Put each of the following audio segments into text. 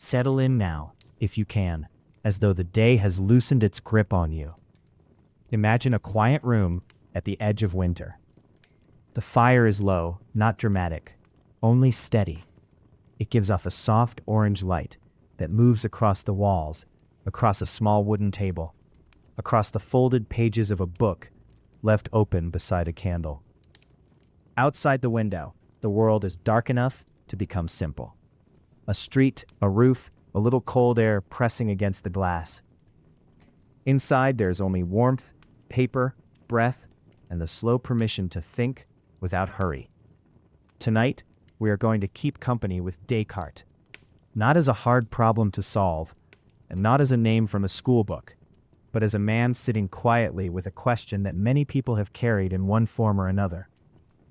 Settle in now, if you can, as though the day has loosened its grip on you. Imagine a quiet room at the edge of winter. The fire is low, not dramatic, only steady. It gives off a soft orange light that moves across the walls, across a small wooden table, across the folded pages of a book left open beside a candle. Outside the window, the world is dark enough to become simple. A street, a roof, a little cold air pressing against the glass. Inside, there's only warmth, paper, breath, and the slow permission to think without hurry. Tonight, we are going to keep company with Descartes, not as a hard problem to solve, and not as a name from a school book, but as a man sitting quietly with a question that many people have carried in one form or another.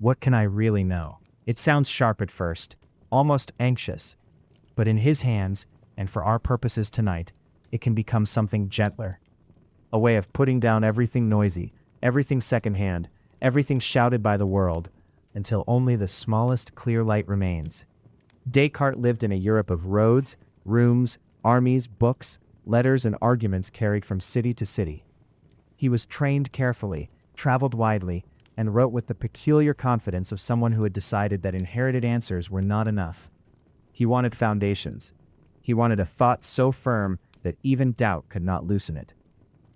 What can I really know? It sounds sharp at first, almost anxious, but in his hands, and for our purposes tonight, it can become something gentler. A way of putting down everything noisy, everything secondhand, everything shouted by the world, until only the smallest clear light remains. Descartes lived in a Europe of roads, rooms, armies, books, letters, and arguments carried from city to city. He was trained carefully, traveled widely, and wrote with the peculiar confidence of someone who had decided that inherited answers were not enough. He wanted foundations. He wanted a thought so firm that even doubt could not loosen it.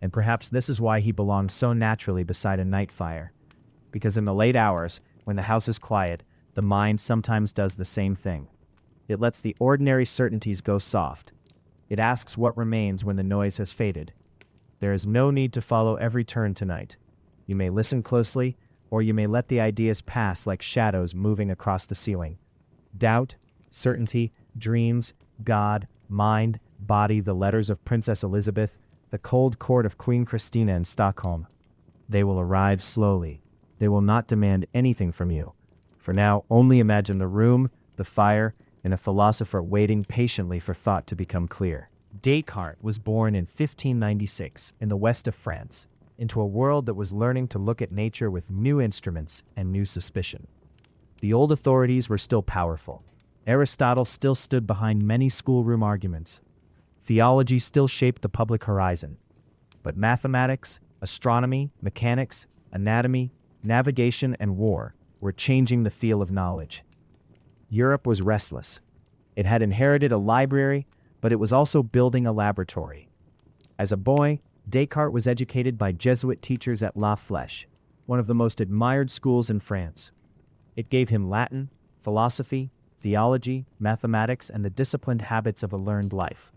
And perhaps this is why he belonged so naturally beside a night fire. Because in the late hours, when the house is quiet, the mind sometimes does the same thing. It lets the ordinary certainties go soft. It asks what remains when the noise has faded. There is no need to follow every turn tonight. You may listen closely, or you may let the ideas pass like shadows moving across the ceiling. Doubt, certainty, dreams, God, mind, body, the letters of Princess Elisabeth, the cold court of Queen Christina in Stockholm. They will arrive slowly. They will not demand anything from you. For now, only imagine the room, the fire, and a philosopher waiting patiently for thought to become clear. Descartes was born in 1596 in the west of France, into a world that was learning to look at nature with new instruments and new suspicion. The old authorities were still powerful. Aristotle still stood behind many schoolroom arguments. Theology still shaped the public horizon. But mathematics, astronomy, mechanics, anatomy, navigation, and war were changing the feel of knowledge. Europe was restless. It had inherited a library, but it was also building a laboratory. As a boy, Descartes was educated by Jesuit teachers at La Flèche, one of the most admired schools in France. It gave him Latin, philosophy, theology, mathematics, and the disciplined habits of a learned life.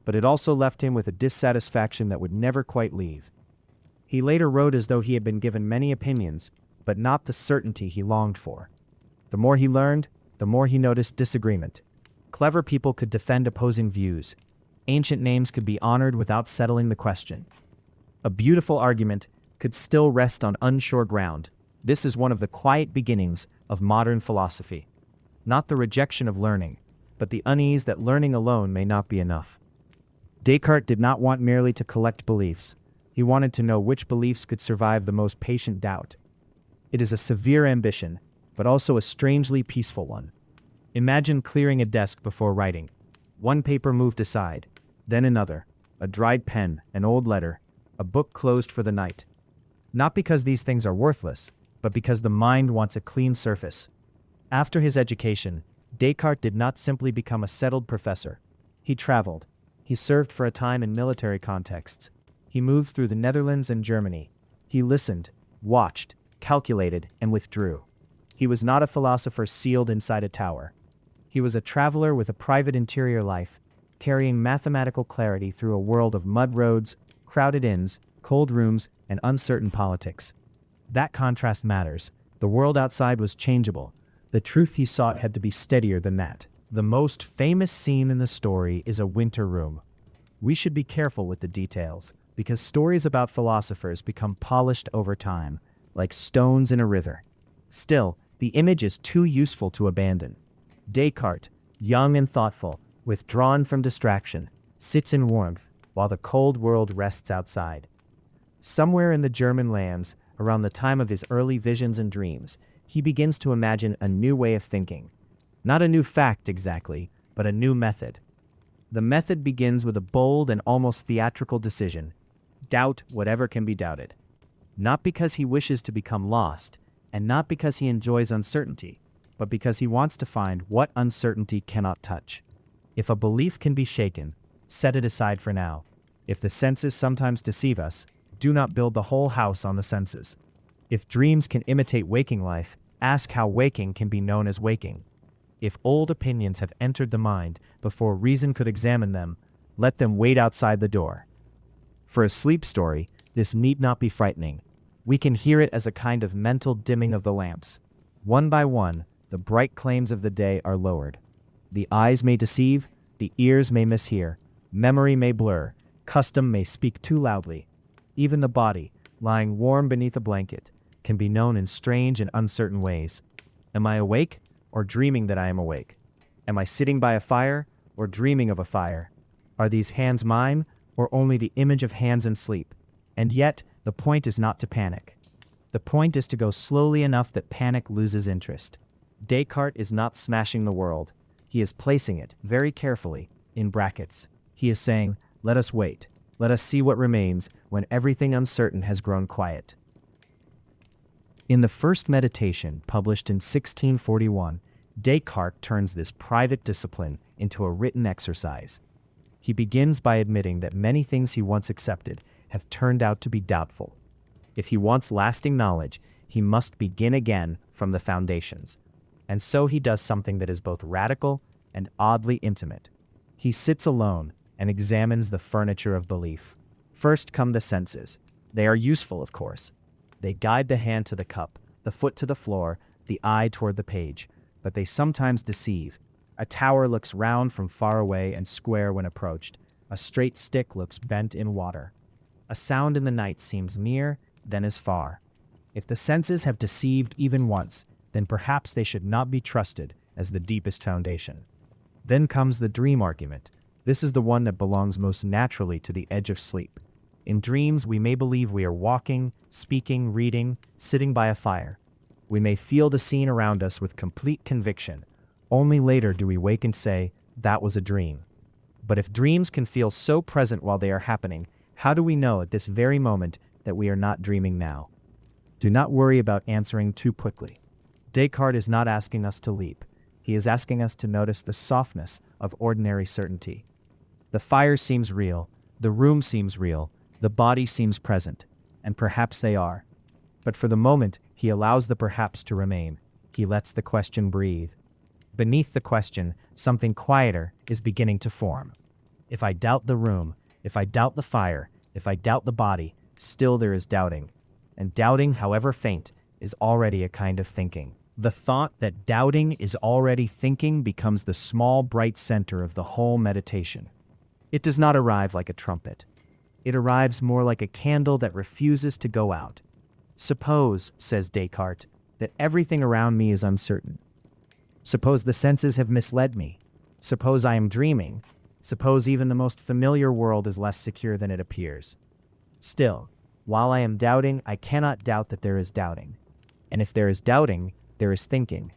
But it also left him with a dissatisfaction that would never quite leave. He later wrote as though he had been given many opinions, but not the certainty he longed for. The more he learned, the more he noticed disagreement. Clever people could defend opposing views. Ancient names could be honored without settling the question. A beautiful argument could still rest on unsure ground. This is one of the quiet beginnings of modern philosophy. Not the rejection of learning, but the unease that learning alone may not be enough. Descartes did not want merely to collect beliefs. He wanted to know which beliefs could survive the most patient doubt. It is a severe ambition, but also a strangely peaceful one. Imagine clearing a desk before writing. One paper moved aside, then another, a dried pen, an old letter, a book closed for the night. Not because these things are worthless, but because the mind wants a clean surface. After his education, Descartes did not simply become a settled professor. He traveled. He served for a time in military contexts. He moved through the Netherlands and Germany. He listened, watched, calculated, and withdrew. He was not a philosopher sealed inside a tower. He was a traveler with a private interior life, carrying mathematical clarity through a world of mud roads, crowded inns, cold rooms, and uncertain politics. That contrast matters. The world outside was changeable. The truth he sought had to be steadier than that. The most famous scene in the story is a winter room. We should be careful with the details, because stories about philosophers become polished over time, like stones in a river. Still, the image is too useful to abandon. Descartes, young and thoughtful, withdrawn from distraction, sits in warmth, while the cold world rests outside. Somewhere in the German lands, around the time of his early visions and dreams, he begins to imagine a new way of thinking. Not a new fact exactly, but a new method. The method begins with a bold and almost theatrical decision: doubt whatever can be doubted. Not because he wishes to become lost, and not because he enjoys uncertainty, but because he wants to find what uncertainty cannot touch. If a belief can be shaken, set it aside for now. If the senses sometimes deceive us, do not build the whole house on the senses. If dreams can imitate waking life, ask how waking can be known as waking. If old opinions have entered the mind before reason could examine them, let them wait outside the door. For a sleep story, this need not be frightening. We can hear it as a kind of mental dimming of the lamps. One by one, the bright claims of the day are lowered. The eyes may deceive, the ears may mishear, memory may blur, custom may speak too loudly. Even the body, lying warm beneath a blanket, can be known in strange and uncertain ways. Am I awake, or dreaming that I am awake? Am I sitting by a fire, or dreaming of a fire? Are these hands mine, or only the image of hands in sleep? And yet, the point is not to panic. The point is to go slowly enough that panic loses interest. Descartes is not smashing the world. He is placing it, very carefully, in brackets. He is saying, let us wait. Let us see what remains when everything uncertain has grown quiet. In the first meditation, published in 1641, Descartes turns this private discipline into a written exercise. He begins by admitting that many things he once accepted have turned out to be doubtful. If he wants lasting knowledge, he must begin again from the foundations. And so he does something that is both radical and oddly intimate. He sits alone and examines the furniture of belief. First come the senses. They are useful, of course. They guide the hand to the cup, the foot to the floor, the eye toward the page, but they sometimes deceive. A tower looks round from far away and square when approached. A straight stick looks bent in water. A sound in the night seems near, then is far. If the senses have deceived even once, then perhaps they should not be trusted as the deepest foundation. Then comes the dream argument. This is the one that belongs most naturally to the edge of sleep. In dreams, we may believe we are walking, speaking, reading, sitting by a fire. We may feel the scene around us with complete conviction. Only later do we wake and say, that was a dream. But if dreams can feel so present while they are happening, how do we know at this very moment that we are not dreaming now? Do not worry about answering too quickly. Descartes is not asking us to leap. He is asking us to notice the softness of ordinary certainty. The fire seems real, the room seems real, the body seems present, and perhaps they are. But for the moment, he allows the perhaps to remain. He lets the question breathe. Beneath the question, something quieter is beginning to form. If I doubt the room, if I doubt the fire, if I doubt the body, still there is doubting. And doubting, however faint, is already a kind of thinking. The thought that doubting is already thinking becomes the small, bright center of the whole meditation. It does not arrive like a trumpet. It arrives more like a candle that refuses to go out. Suppose, says Descartes, that everything around me is uncertain. Suppose the senses have misled me. Suppose I am dreaming. Suppose even the most familiar world is less secure than it appears. Still, while I am doubting, I cannot doubt that there is doubting. And if there is doubting, there is thinking.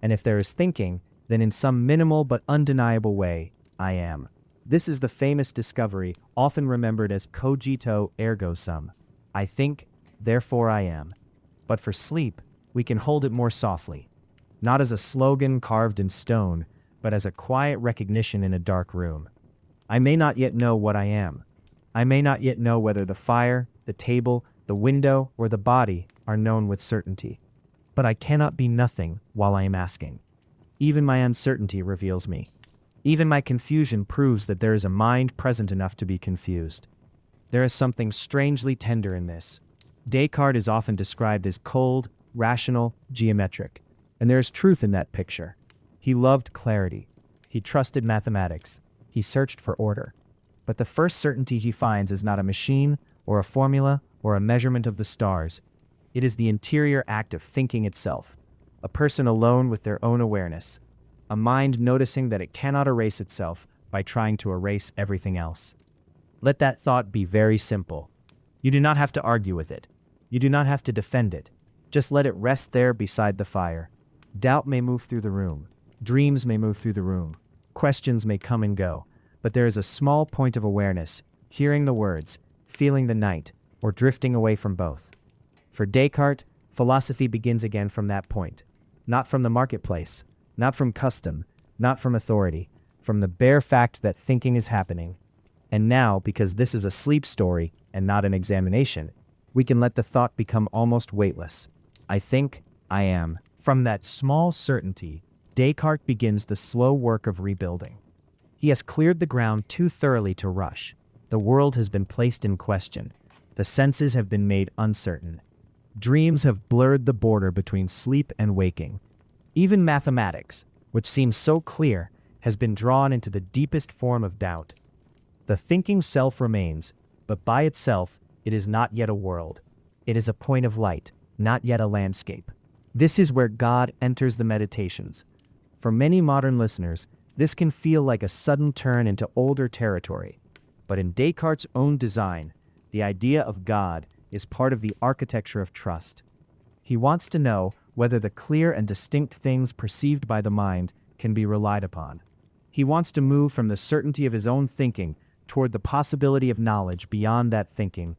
And if there is thinking, then in some minimal but undeniable way, I am. This is the famous discovery, often remembered as cogito ergo sum. I think, therefore I am. But for sleep, we can hold it more softly. Not as a slogan carved in stone, but as a quiet recognition in a dark room. I may not yet know what I am. I may not yet know whether the fire, the table, the window, or the body are known with certainty. But I cannot be nothing while I am asking. Even my uncertainty reveals me. Even my confusion proves that there is a mind present enough to be confused. There is something strangely tender in this. Descartes is often described as cold, rational, geometric, and there is truth in that picture. He loved clarity. He trusted mathematics. He searched for order. But the first certainty he finds is not a machine, or a formula, or a measurement of the stars. It is the interior act of thinking itself, a person alone with their own awareness, a mind noticing that it cannot erase itself by trying to erase everything else. Let that thought be very simple. You do not have to argue with it. You do not have to defend it. Just let it rest there beside the fire. Doubt may move through the room. Dreams may move through the room. Questions may come and go. but there is a small point of awareness, hearing the words, feeling the night, or drifting away from both. For Descartes, philosophy begins again from that point, not from the marketplace, not from custom, not from authority, from the bare fact that thinking is happening. And now, because this is a sleep story and not an examination, we can let the thought become almost weightless. I think, I am. From that small certainty, Descartes begins the slow work of rebuilding. He has cleared the ground too thoroughly to rush. The world has been placed in question. The senses have been made uncertain. Dreams have blurred the border between sleep and waking. Even mathematics, which seems so clear, has been drawn into the deepest form of doubt. The thinking self remains, but by itself, it is not yet a world. It is a point of light, not yet a landscape. This is where God enters the meditations. For many modern listeners, this can feel like a sudden turn into older territory. But in Descartes' own design, the idea of God is part of the architecture of trust. He wants to know whether the clear and distinct things perceived by the mind can be relied upon. He wants to move from the certainty of his own thinking toward the possibility of knowledge beyond that thinking.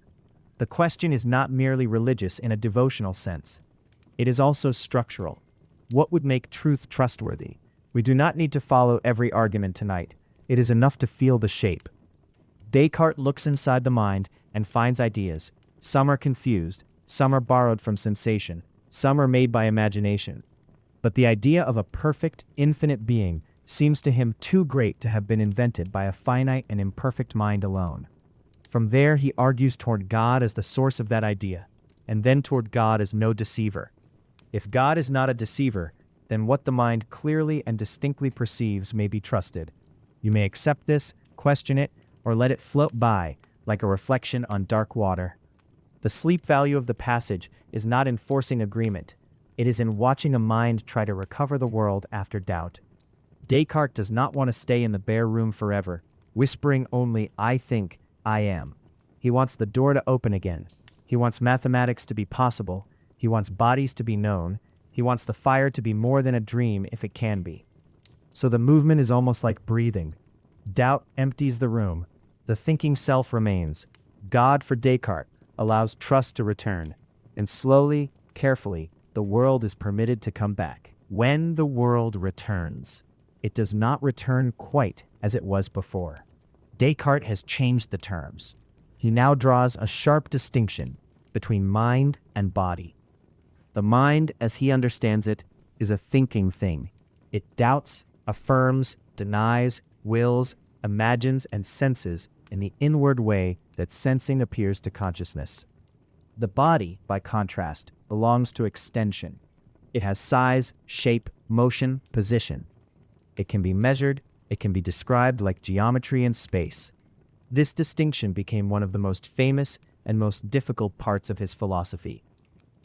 The question is not merely religious in a devotional sense. It is also structural. What would make truth trustworthy? We do not need to follow every argument tonight. It is enough to feel the shape. Descartes looks inside the mind and finds ideas. Some are confused, some are borrowed from sensation, some are made by imagination. But the idea of a perfect, infinite being seems to him too great to have been invented by a finite and imperfect mind alone. From there he argues toward God as the source of that idea, and then toward God as no deceiver. If God is not a deceiver, then what the mind clearly and distinctly perceives may be trusted. You may accept this, question it, or let it float by, like a reflection on dark water. The sleep value of the passage is not in forcing agreement. It is in watching a mind try to recover the world after doubt. Descartes does not want to stay in the bare room forever, whispering only, I think, I am. He wants the door to open again. He wants mathematics to be possible. He wants bodies to be known. He wants the fire to be more than a dream if it can be. So the movement is almost like breathing. Doubt empties the room. The thinking self remains. God, for Descartes, allows trust to return. And slowly, carefully, the world is permitted to come back. When the world returns, it does not return quite as it was before. Descartes has changed the terms. He now draws a sharp distinction between mind and body. The mind, as he understands it, is a thinking thing. It doubts, affirms, denies, wills, imagines, and senses in the inward way that sensing appears to consciousness. The body, by contrast, belongs to extension. It has size, shape, motion, position. It can be measured, it can be described like geometry and space. This distinction became one of the most famous and most difficult parts of his philosophy.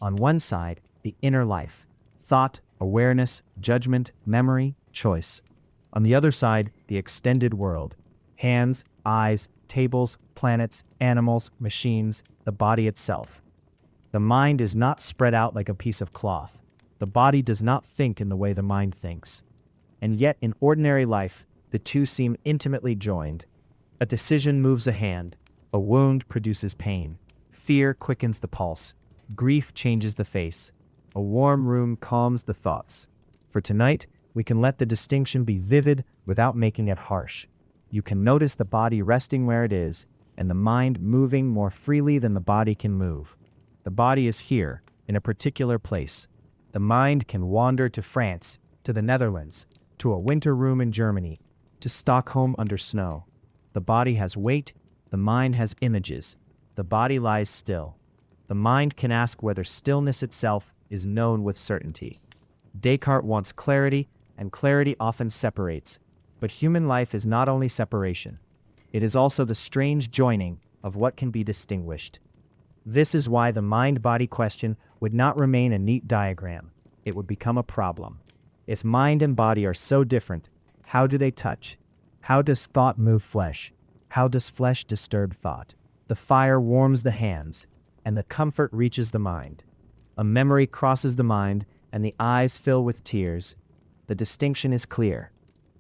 On one side, the inner life, thought, awareness, judgment, memory, choice. On the other side, the extended world, hands, eyes, tables, planets, animals, machines, the body itself. The mind is not spread out like a piece of cloth. The body does not think in the way the mind thinks. And yet, in ordinary life, the two seem intimately joined. A decision moves a hand. A wound produces pain. Fear quickens the pulse. Grief changes the face. A warm room calms the thoughts. For tonight, we can let the distinction be vivid without making it harsh. You can notice the body resting where it is, and the mind moving more freely than the body can move. The body is here, in a particular place. The mind can wander to France, to the Netherlands, to a winter room in Germany, to Stockholm under snow. The body has weight, the mind has images. The body lies still. The mind can ask whether stillness itself is known with certainty. Descartes wants clarity, and clarity often separates. But human life is not only separation. It is also the strange joining of what can be distinguished. This is why the mind-body question would not remain a neat diagram. It would become a problem. If mind and body are so different, how do they touch? How does thought move flesh? How does flesh disturb thought? The fire warms the hands, and the comfort reaches the mind. A memory crosses the mind, and the eyes fill with tears. The distinction is clear.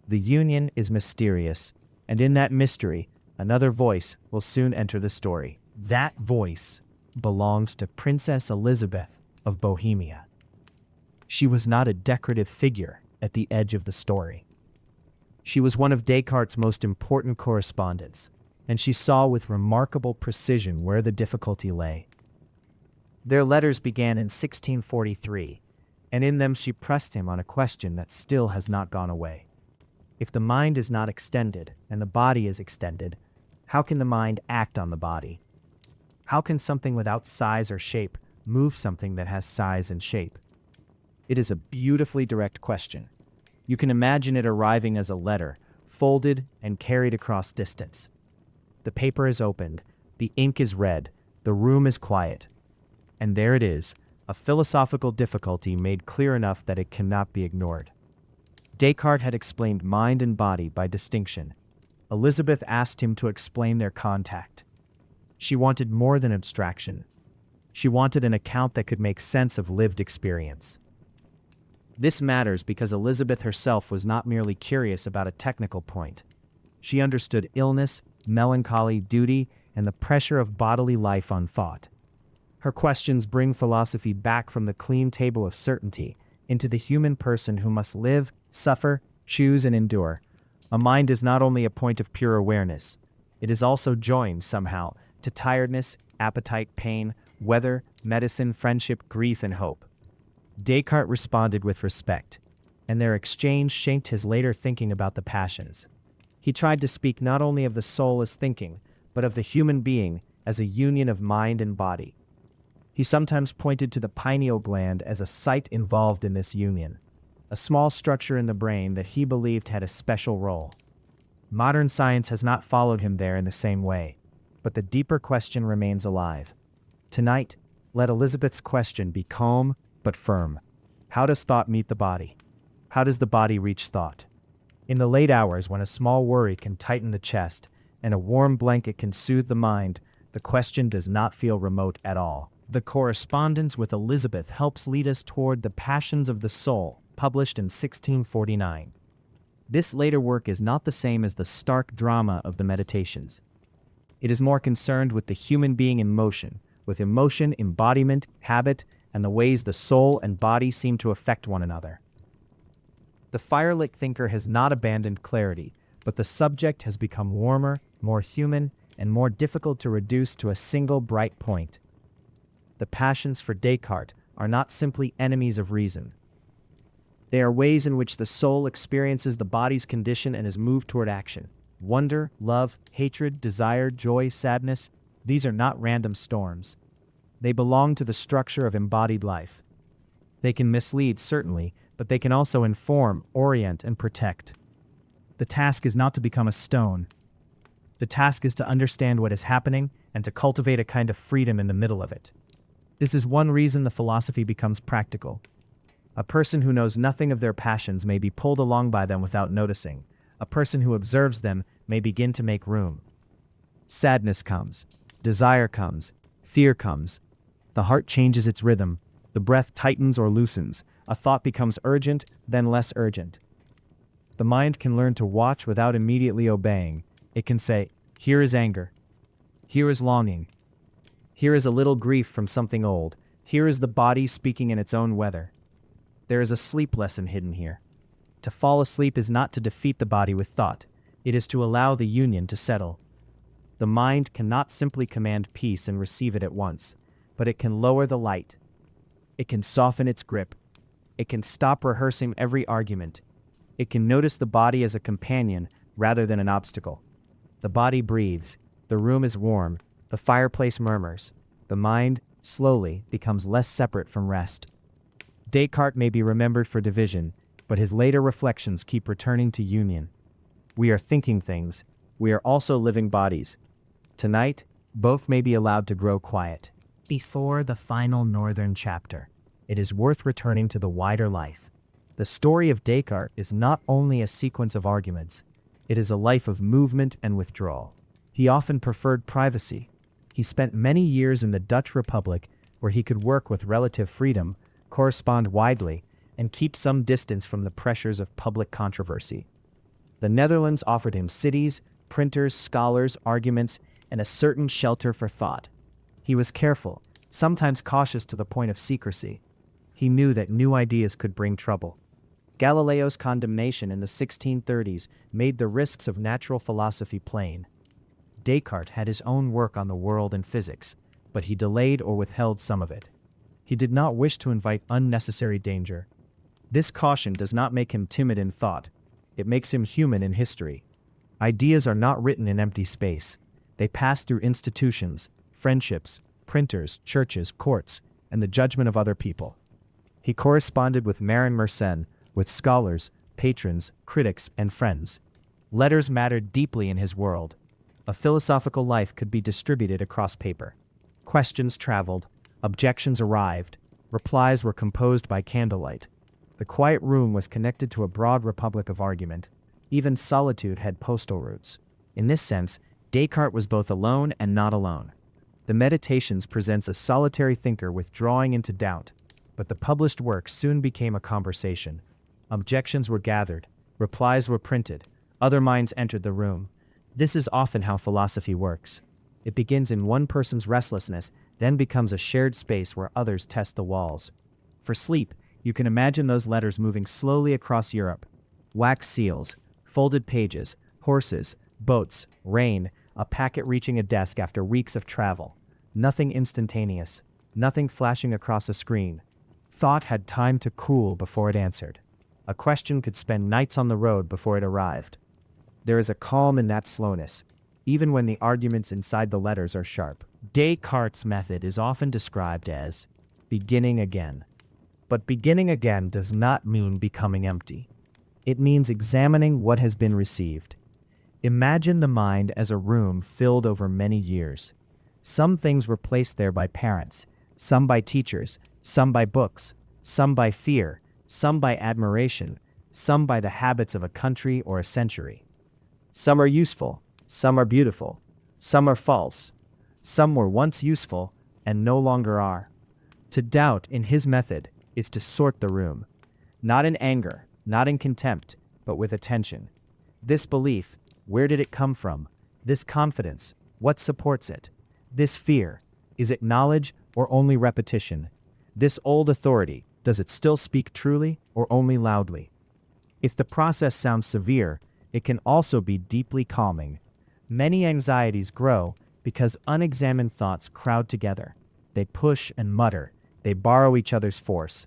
The union is mysterious. And in that mystery, another voice will soon enter the story. That voice belongs to Princess Elisabeth of Bohemia. She was not a decorative figure at the edge of the story. She was one of Descartes' most important correspondents, and she saw with remarkable precision where the difficulty lay. Their letters began in 1643, and in them she pressed him on a question that still has not gone away. If the mind is not extended and the body is extended, how can the mind act on the body? How can something without size or shape move something that has size and shape? It is a beautifully direct question. You can imagine it arriving as a letter, folded and carried across distance. The paper is opened, the ink is red, the room is quiet. And there it is, a philosophical difficulty made clear enough that it cannot be ignored. Descartes had explained mind and body by distinction. Elisabeth asked him to explain their contact. She wanted more than abstraction. She wanted an account that could make sense of lived experience. This matters because Elisabeth herself was not merely curious about a technical point. She understood illness, melancholy, duty, and the pressure of bodily life on thought. Her questions bring philosophy back from the clean table of certainty into the human person who must live, suffer, choose, and endure. A mind is not only a point of pure awareness, it is also joined, somehow, to tiredness, appetite, pain, weather, medicine, friendship, grief, and hope. Descartes responded with respect, and their exchange shaped his later thinking about the passions. He tried to speak not only of the soul as thinking, but of the human being as a union of mind and body. He sometimes pointed to the pineal gland as a site involved in this union, a small structure in the brain that he believed had a special role. Modern science has not followed him there in the same way, but the deeper question remains alive. Tonight, let Elisabeth's question be calm but firm. How does thought meet the body? How does the body reach thought? In the late hours when a small worry can tighten the chest and a warm blanket can soothe the mind, the question does not feel remote at all. The correspondence with Elisabeth helps lead us toward The Passions of the Soul, published in 1649. This later work is not the same as the stark drama of the Meditations. It is more concerned with the human being in motion, with emotion, embodiment, habit, and the ways the soul and body seem to affect one another. The firelit thinker has not abandoned clarity, but the subject has become warmer, more human, and more difficult to reduce to a single bright point. The passions for Descartes are not simply enemies of reason. They are ways in which the soul experiences the body's condition and is moved toward action. Wonder, love, hatred, desire, joy, sadness, these are not random storms. They belong to the structure of embodied life. They can mislead, certainly, but they can also inform, orient, and protect. The task is not to become a stone. The task is to understand what is happening and to cultivate a kind of freedom in the middle of it. This is one reason the philosophy becomes practical. A person who knows nothing of their passions may be pulled along by them without noticing. A person who observes them may begin to make room. Sadness comes. Desire comes. Fear comes. The heart changes its rhythm. The breath tightens or loosens. A thought becomes urgent, then less urgent. The mind can learn to watch without immediately obeying. It can say, here is anger. Here is longing. Here is a little grief from something old. Here is the body speaking in its own weather. There is a sleep lesson hidden here. To fall asleep is not to defeat the body with thought. It is to allow the union to settle. The mind cannot simply command peace and receive it at once, but it can lower the light. It can soften its grip. It can stop rehearsing every argument. It can notice the body as a companion rather than an obstacle. The body breathes. The room is warm. The fireplace murmurs. The mind, slowly, becomes less separate from rest. Descartes may be remembered for division, but his later reflections keep returning to union. We are thinking things. We are also living bodies. Tonight, both may be allowed to grow quiet. Before the final northern chapter, it is worth returning to the wider life. The story of Descartes is not only a sequence of arguments, it is a life of movement and withdrawal. He often preferred privacy. He spent many years in the Dutch Republic where he could work with relative freedom, correspond widely, and keep some distance from the pressures of public controversy. The Netherlands offered him cities, printers, scholars, arguments, and a certain shelter for thought. He was careful, sometimes cautious to the point of secrecy. He knew that new ideas could bring trouble. Galileo's condemnation in the 1630s made the risks of natural philosophy plain. Descartes had his own work on the world and physics, but he delayed or withheld some of it. He did not wish to invite unnecessary danger. This caution does not make him timid in thought. It makes him human in history. Ideas are not written in empty space. They pass through institutions, friendships, printers, churches, courts, and the judgment of other people. He corresponded with Marin Mersenne, with scholars, patrons, critics, and friends. Letters mattered deeply in his world. A philosophical life could be distributed across paper. Questions traveled, objections arrived, replies were composed by candlelight. The quiet room was connected to a broad republic of argument. Even solitude had postal routes. In this sense, Descartes was both alone and not alone. The Meditations presents a solitary thinker withdrawing into doubt, but the published work soon became a conversation. Objections were gathered, replies were printed, other minds entered the room. This is often how philosophy works. It begins in one person's restlessness, then becomes a shared space where others test the walls. For sleep, you can imagine those letters moving slowly across Europe. Wax seals, folded pages, horses, boats, rain, a packet reaching a desk after weeks of travel. Nothing instantaneous, nothing flashing across a screen. Thought had time to cool before it answered. A question could spend nights on the road before it arrived. There is a calm in that slowness, even when the arguments inside the letters are sharp. Descartes' method is often described as beginning again. But beginning again does not mean becoming empty. It means examining what has been received. Imagine the mind as a room filled over many years. Some things were placed there by parents, some by teachers, some by books, some by fear, some by admiration, some by the habits of a country or a century. Some are useful, some are beautiful, some are false, some were once useful and no longer are. To doubt in his method is to sort the room, not in anger, not in contempt, but with attention. This belief, where did it come from? This confidence, what supports it? This fear, is it knowledge or only repetition? This old authority, does it still speak truly or only loudly? If the process sounds severe, it can also be deeply calming. Many anxieties grow because unexamined thoughts crowd together. They push and mutter. They borrow each other's force.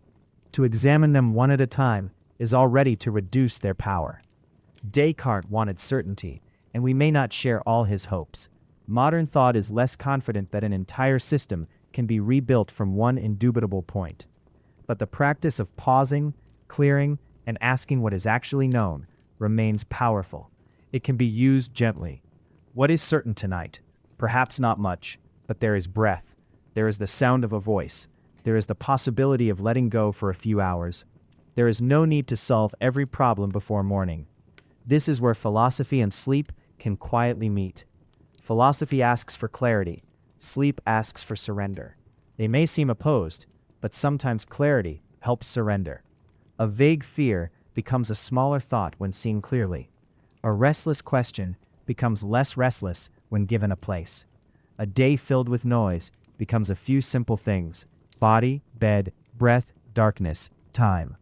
To examine them one at a time is already to reduce their power. Descartes wanted certainty, and we may not share all his hopes. Modern thought is less confident that an entire system can be rebuilt from one indubitable point. But the practice of pausing, clearing, and asking what is actually known remains powerful. It can be used gently. What is certain tonight? Perhaps not much, but there is breath. There is the sound of a voice. There is the possibility of letting go for a few hours. There is no need to solve every problem before morning. This is where philosophy and sleep can quietly meet. Philosophy asks for clarity. Sleep asks for surrender. They may seem opposed, but sometimes clarity helps surrender. A vague fear becomes a smaller thought when seen clearly. A restless question becomes less restless when given a place. A day filled with noise becomes a few simple things: body, bed, breath, darkness, time.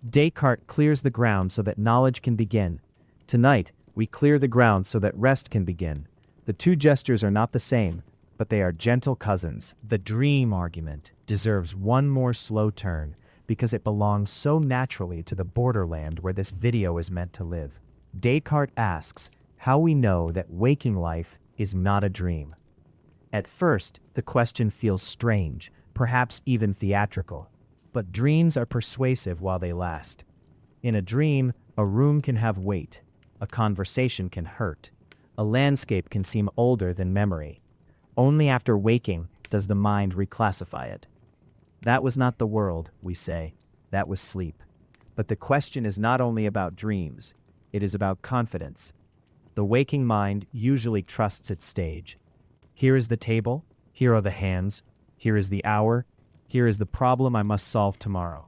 Descartes clears the ground so that knowledge can begin. Tonight, we clear the ground so that rest can begin. The two gestures are not the same, but they are gentle cousins. The dream argument deserves one more slow turn because it belongs so naturally to the borderland where this video is meant to live. Descartes asks how we know that waking life is not a dream. At first, the question feels strange, perhaps even theatrical, but dreams are persuasive while they last. In a dream, a room can have weight, a conversation can hurt, a landscape can seem older than memory. Only after waking does the mind reclassify it. That was not the world, we say. That was sleep. But the question is not only about dreams. It is about confidence. The waking mind usually trusts its stage. Here is the table. Here are the hands. Here is the hour. Here is the problem I must solve tomorrow.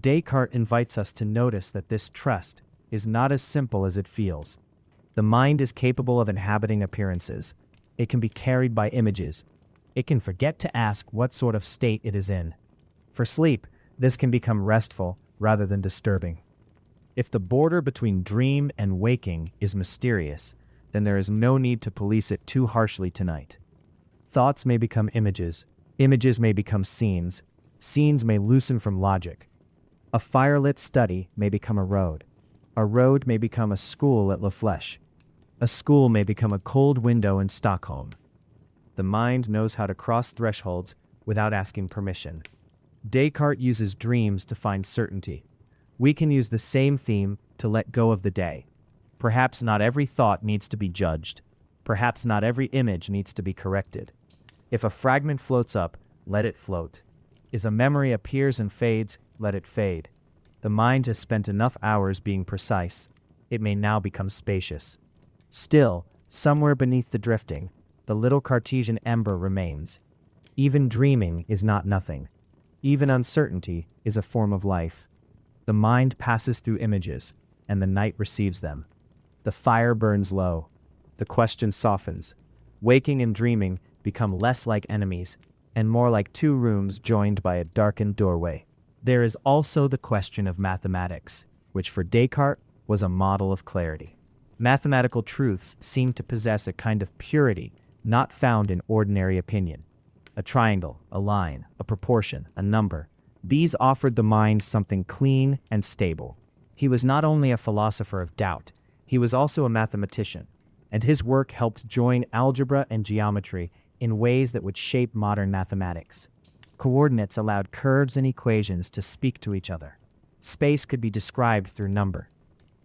Descartes invites us to notice that this trust is not as simple as it feels. The mind is capable of inhabiting appearances. It can be carried by images. It can forget to ask what sort of state it is in. For sleep, this can become restful rather than disturbing. If the border between dream and waking is mysterious, then there is no need to police it too harshly tonight. Thoughts may become images. Images may become scenes. Scenes may loosen from logic. A firelit study may become a road. A road may become a school at La Flèche. A school may become a cold window in Stockholm. The mind knows how to cross thresholds without asking permission. Descartes uses dreams to find certainty. We can use the same theme to let go of the day. Perhaps not every thought needs to be judged. Perhaps not every image needs to be corrected. If a fragment floats up, let it float. If a memory appears and fades, let it fade. The mind has spent enough hours being precise. It may now become spacious. Still, somewhere beneath the drifting, the little Cartesian ember remains. Even dreaming is not nothing. Even uncertainty is a form of life. The mind passes through images, and the night receives them. The fire burns low. The question softens. Waking and dreaming become less like enemies, and more like two rooms joined by a darkened doorway. There is also the question of mathematics, which for Descartes was a model of clarity. Mathematical truths seem to possess a kind of purity not found in ordinary opinion. A triangle, a line, a proportion, a number. These offered the mind something clean and stable. He was not only a philosopher of doubt, he was also a mathematician, and his work helped join algebra and geometry in ways that would shape modern mathematics. Coordinates allowed curves and equations to speak to each other. Space could be described through number.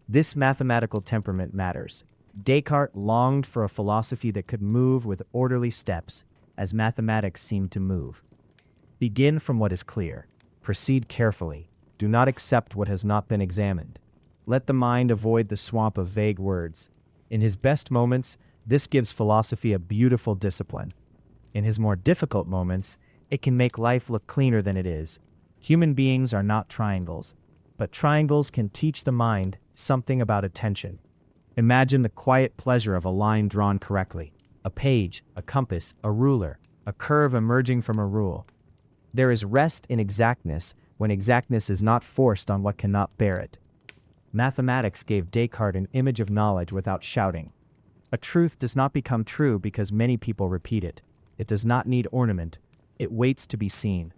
This mathematical temperament matters. Descartes longed for a philosophy that could move with orderly steps, as mathematics seemed to move. Begin from what is clear. Proceed carefully. Do not accept what has not been examined. Let the mind avoid the swamp of vague words. In his best moments, this gives philosophy a beautiful discipline. In his more difficult moments, it can make life look cleaner than it is. Human beings are not triangles, but triangles can teach the mind something about attention. Imagine the quiet pleasure of a line drawn correctly, a page, a compass, a ruler, a curve emerging from a rule. There is rest in exactness when exactness is not forced on what cannot bear it. Mathematics gave Descartes an image of knowledge without shouting. A truth does not become true because many people repeat it. It does not need ornament. It waits to be seen.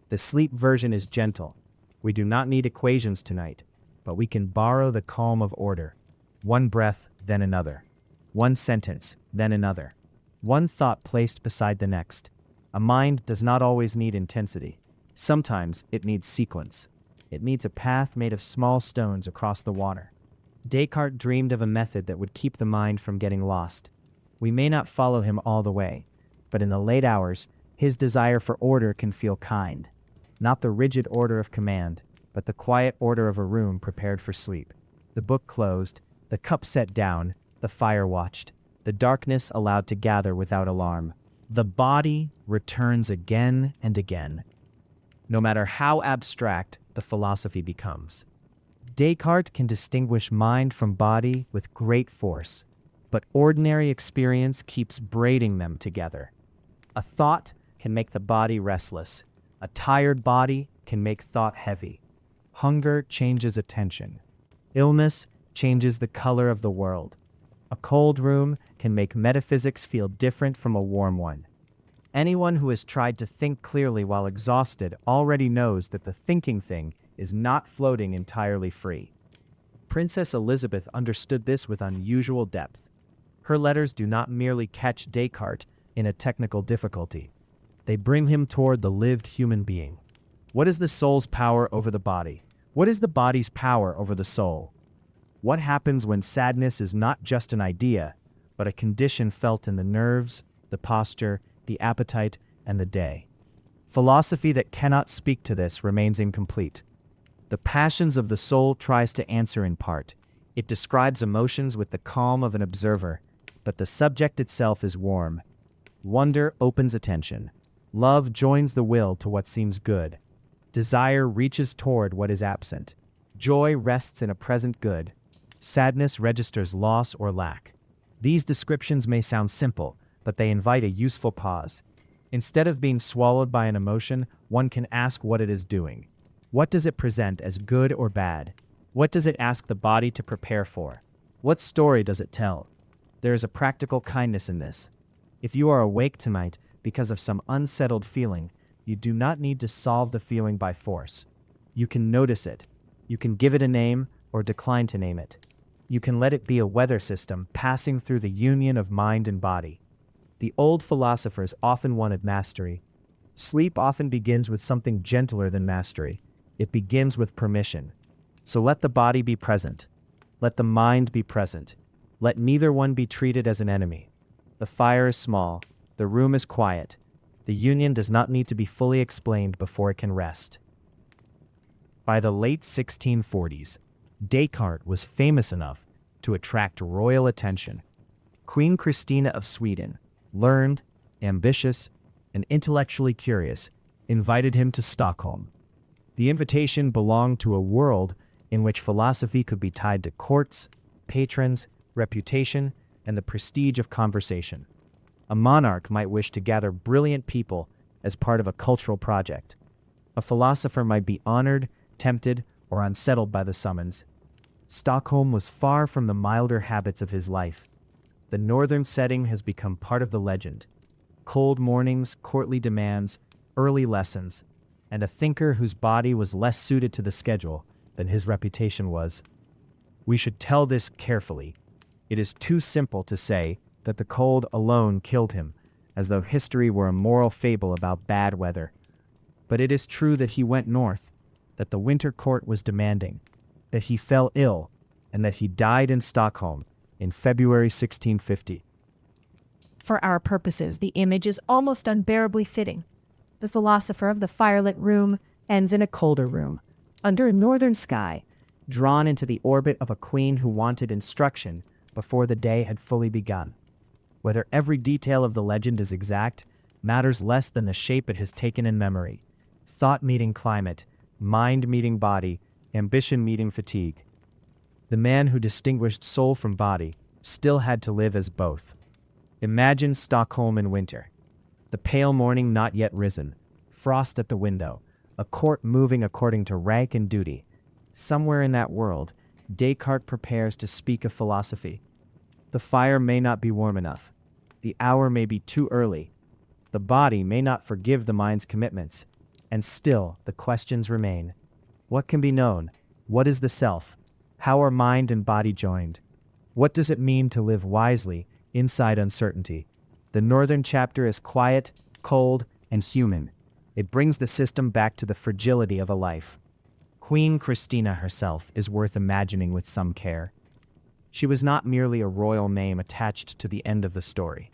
The sleep version is gentle. We do not need equations tonight, but we can borrow the calm of order. One breath, then another. One sentence, then another. One thought placed beside the next. A mind does not always need intensity. Sometimes it needs sequence. It needs a path made of small stones across the water. Descartes dreamed of a method that would keep the mind from getting lost. We may not follow him all the way, but in the late hours, his desire for order can feel kind. Not the rigid order of command, but the quiet order of a room prepared for sleep. The book closed, the cup set down, the fire watched, the darkness allowed to gather without alarm. The body returns again and again, no matter how abstract the philosophy becomes. Descartes can distinguish mind from body with great force, but ordinary experience keeps braiding them together. A thought can make the body restless. A tired body can make thought heavy. Hunger changes attention. Illness changes the color of the world. A cold room can make metaphysics feel different from a warm one. Anyone who has tried to think clearly while exhausted already knows that the thinking thing is not floating entirely free. Princess Elisabeth understood this with unusual depth. Her letters do not merely catch Descartes in a technical difficulty. They bring him toward the lived human being. What is the soul's power over the body? What is the body's power over the soul? What happens when sadness is not just an idea, but a condition felt in the nerves, the posture, the appetite, and the day? Philosophy that cannot speak to this remains incomplete. The passions of the soul tries to answer in part. It describes emotions with the calm of an observer, but the subject itself is warm. Wonder opens attention. Love joins the will to what seems good. Desire reaches toward what is absent. Joy rests in a present good. Sadness registers loss or lack. These descriptions may sound simple, but they invite a useful pause. Instead of being swallowed by an emotion, one can ask what it is doing. What does it present as good or bad? What does it ask the body to prepare for? What story does it tell? There is a practical kindness in this. If you are awake tonight because of some unsettled feeling, you do not need to solve the feeling by force. You can notice it. You can give it a name or decline to name it. You can let it be a weather system passing through the union of mind and body. The old philosophers often wanted mastery. Sleep often begins with something gentler than mastery. It begins with permission. So let the body be present. Let the mind be present. Let neither one be treated as an enemy. The fire is small. The room is quiet. The union does not need to be fully explained before it can rest. By the late 1640s, Descartes was famous enough to attract royal attention. Queen Christina of Sweden, learned, ambitious, and intellectually curious, invited him to Stockholm. The invitation belonged to a world in which philosophy could be tied to courts, patrons, reputation, and the prestige of conversation. A monarch might wish to gather brilliant people as part of a cultural project. A philosopher might be honored, tempted, or unsettled by the summons. Stockholm was far from the milder habits of his life. The northern setting has become part of the legend. Cold mornings, courtly demands, early lessons, and a thinker whose body was less suited to the schedule than his reputation was. We should tell this carefully. It is too simple to say that the cold alone killed him, as though history were a moral fable about bad weather. But it is true that he went north, that the winter court was demanding, that he fell ill, and that he died in Stockholm in February 1650. For our purposes, the image is almost unbearably fitting. The philosopher of the firelit room ends in a colder room, under a northern sky, drawn into the orbit of a queen who wanted instruction before the day had fully begun. Whether every detail of the legend is exact matters less than the shape it has taken in memory. Thought meeting climate, mind meeting body, ambition meeting fatigue. The man who distinguished soul from body still had to live as both. Imagine Stockholm in winter. The pale morning not yet risen, frost at the window, a court moving according to rank and duty. Somewhere in that world, Descartes prepares to speak of philosophy. The fire may not be warm enough. The hour may be too early. The body may not forgive the mind's commitments. And still, the questions remain. What can be known? What is the self? How are mind and body joined? What does it mean to live wisely inside uncertainty? The northern chapter is quiet, cold, and human. It brings the system back to the fragility of a life. Queen Christina herself is worth imagining with some care. She was not merely a royal name attached to the end of the story.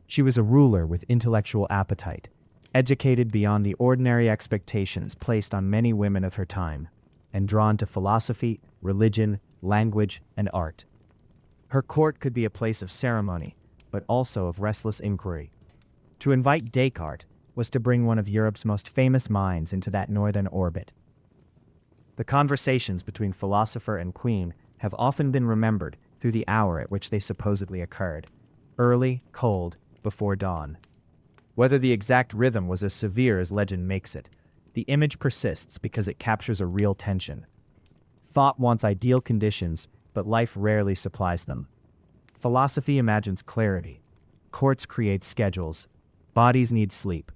She was a ruler with intellectual appetite, educated beyond the ordinary expectations placed on many women of her time, and drawn to philosophy, religion, language, and art. Her court could be a place of ceremony, but also of restless inquiry. To invite Descartes was to bring one of Europe's most famous minds into that northern orbit. The conversations between philosopher and queen have often been remembered through the hour at which they supposedly occurred, early, cold, before dawn. Whether the exact rhythm was as severe as legend makes it, the image persists because it captures a real tension. Thought wants ideal conditions, but life rarely supplies them. Philosophy imagines clarity. Courts create schedules. Bodies need sleep.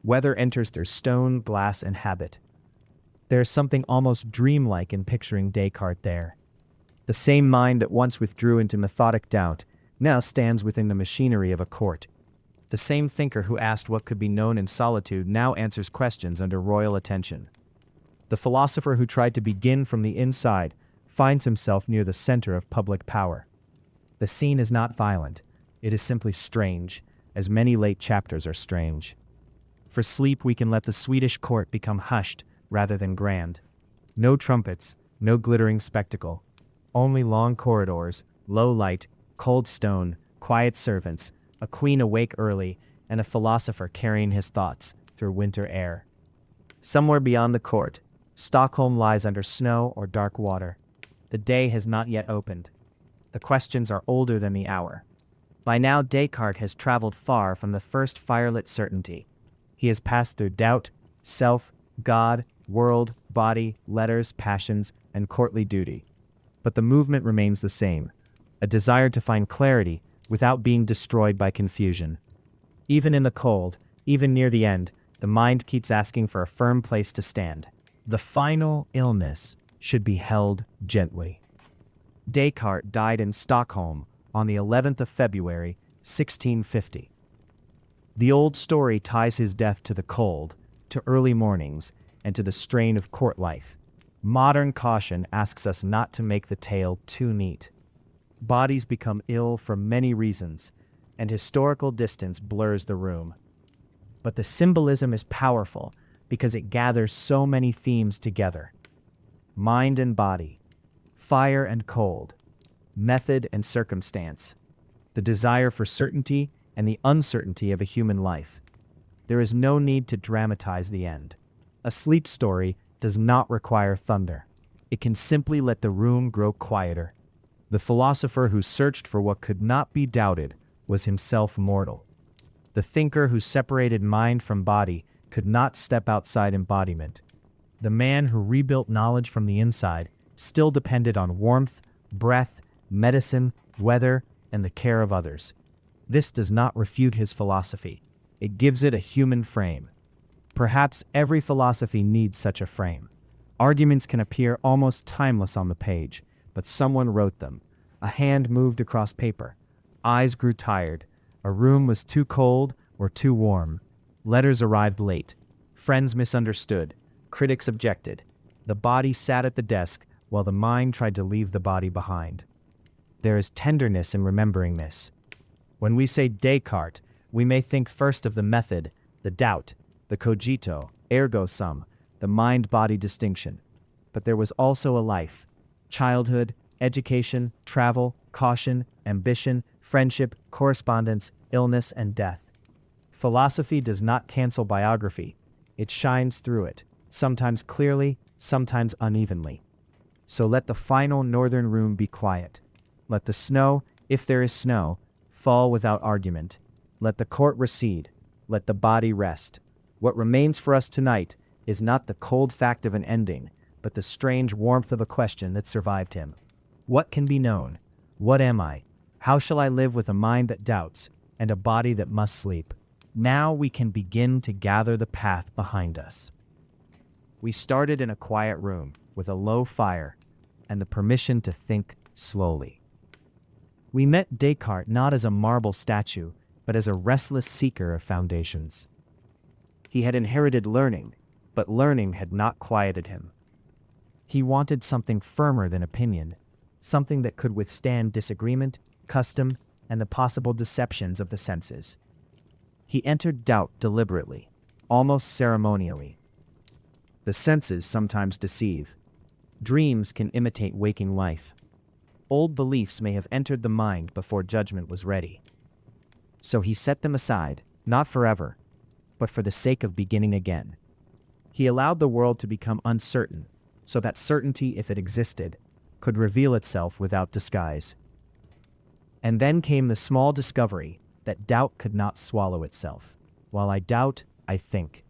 Weather enters through stone, glass, and habit. There is something almost dreamlike in picturing Descartes there. The same mind that once withdrew into methodic doubt now stands within the machinery of a court. The same thinker who asked what could be known in solitude now answers questions under royal attention. The philosopher who tried to begin from the inside finds himself near the center of public power. The scene is not violent. It is simply strange, as many late chapters are strange. For sleep, we can let the Swedish court become hushed rather than grand. No trumpets, no glittering spectacle. Only long corridors, low light, cold stone, quiet servants, a queen awake early, and a philosopher carrying his thoughts through winter air. Somewhere beyond the court, Stockholm lies under snow or dark water. The day has not yet opened. The questions are older than the hour. By now, Descartes has traveled far from the first firelit certainty. He has passed through doubt, self, God, world, body, letters, passions, and courtly duty. But the movement remains the same, a desire to find clarity without being destroyed by confusion. Even in the cold, even near the end, the mind keeps asking for a firm place to stand. The final illness should be held gently. Descartes died in Stockholm on the 11th of February, 1650. The old story ties his death to the cold, to early mornings, and to the strain of court life. Modern caution asks us not to make the tale too neat. Bodies become ill for many reasons, and historical distance blurs the room. But the symbolism is powerful because it gathers so many themes together. Mind and body, fire and cold, method and circumstance, the desire for certainty and the uncertainty of a human life. There is no need to dramatize the end. A sleep story does not require thunder. It can simply let the room grow quieter. The philosopher who searched for what could not be doubted was himself mortal. The thinker who separated mind from body could not step outside embodiment. The man who rebuilt knowledge from the inside still depended on warmth, breath, medicine, weather, and the care of others. This does not refute his philosophy. It gives it a human frame. Perhaps every philosophy needs such a frame. Arguments can appear almost timeless on the page, but someone wrote them. A hand moved across paper. Eyes grew tired. A room was too cold or too warm. Letters arrived late. Friends misunderstood. Critics objected. The body sat at the desk while the mind tried to leave the body behind. There is tenderness in remembering this. When we say Descartes, we may think first of the method, the doubt, the cogito, ergo sum, the mind-body distinction. But there was also a life. Childhood, education, travel, caution, ambition, friendship, correspondence, illness, and death. Philosophy does not cancel biography. It shines through it, sometimes clearly, sometimes unevenly. So let the final northern room be quiet. Let the snow, if there is snow, fall without argument. Let the court recede. Let the body rest. What remains for us tonight is not the cold fact of an ending, but the strange warmth of a question that survived him. What can be known? What am I? How shall I live with a mind that doubts and a body that must sleep? Now we can begin to gather the path behind us. We started in a quiet room with a low fire and the permission to think slowly. We met Descartes not as a marble statue, but as a restless seeker of foundations. He had inherited learning, but learning had not quieted him. He wanted something firmer than opinion, something that could withstand disagreement, custom, and the possible deceptions of the senses. He entered doubt deliberately, almost ceremonially. The senses sometimes deceive. Dreams can imitate waking life. Old beliefs may have entered the mind before judgment was ready. So he set them aside, not forever, but for the sake of beginning again. He allowed the world to become uncertain, so that certainty, if it existed, could reveal itself without disguise. And then came the small discovery that doubt could not swallow itself. While I doubt, I think.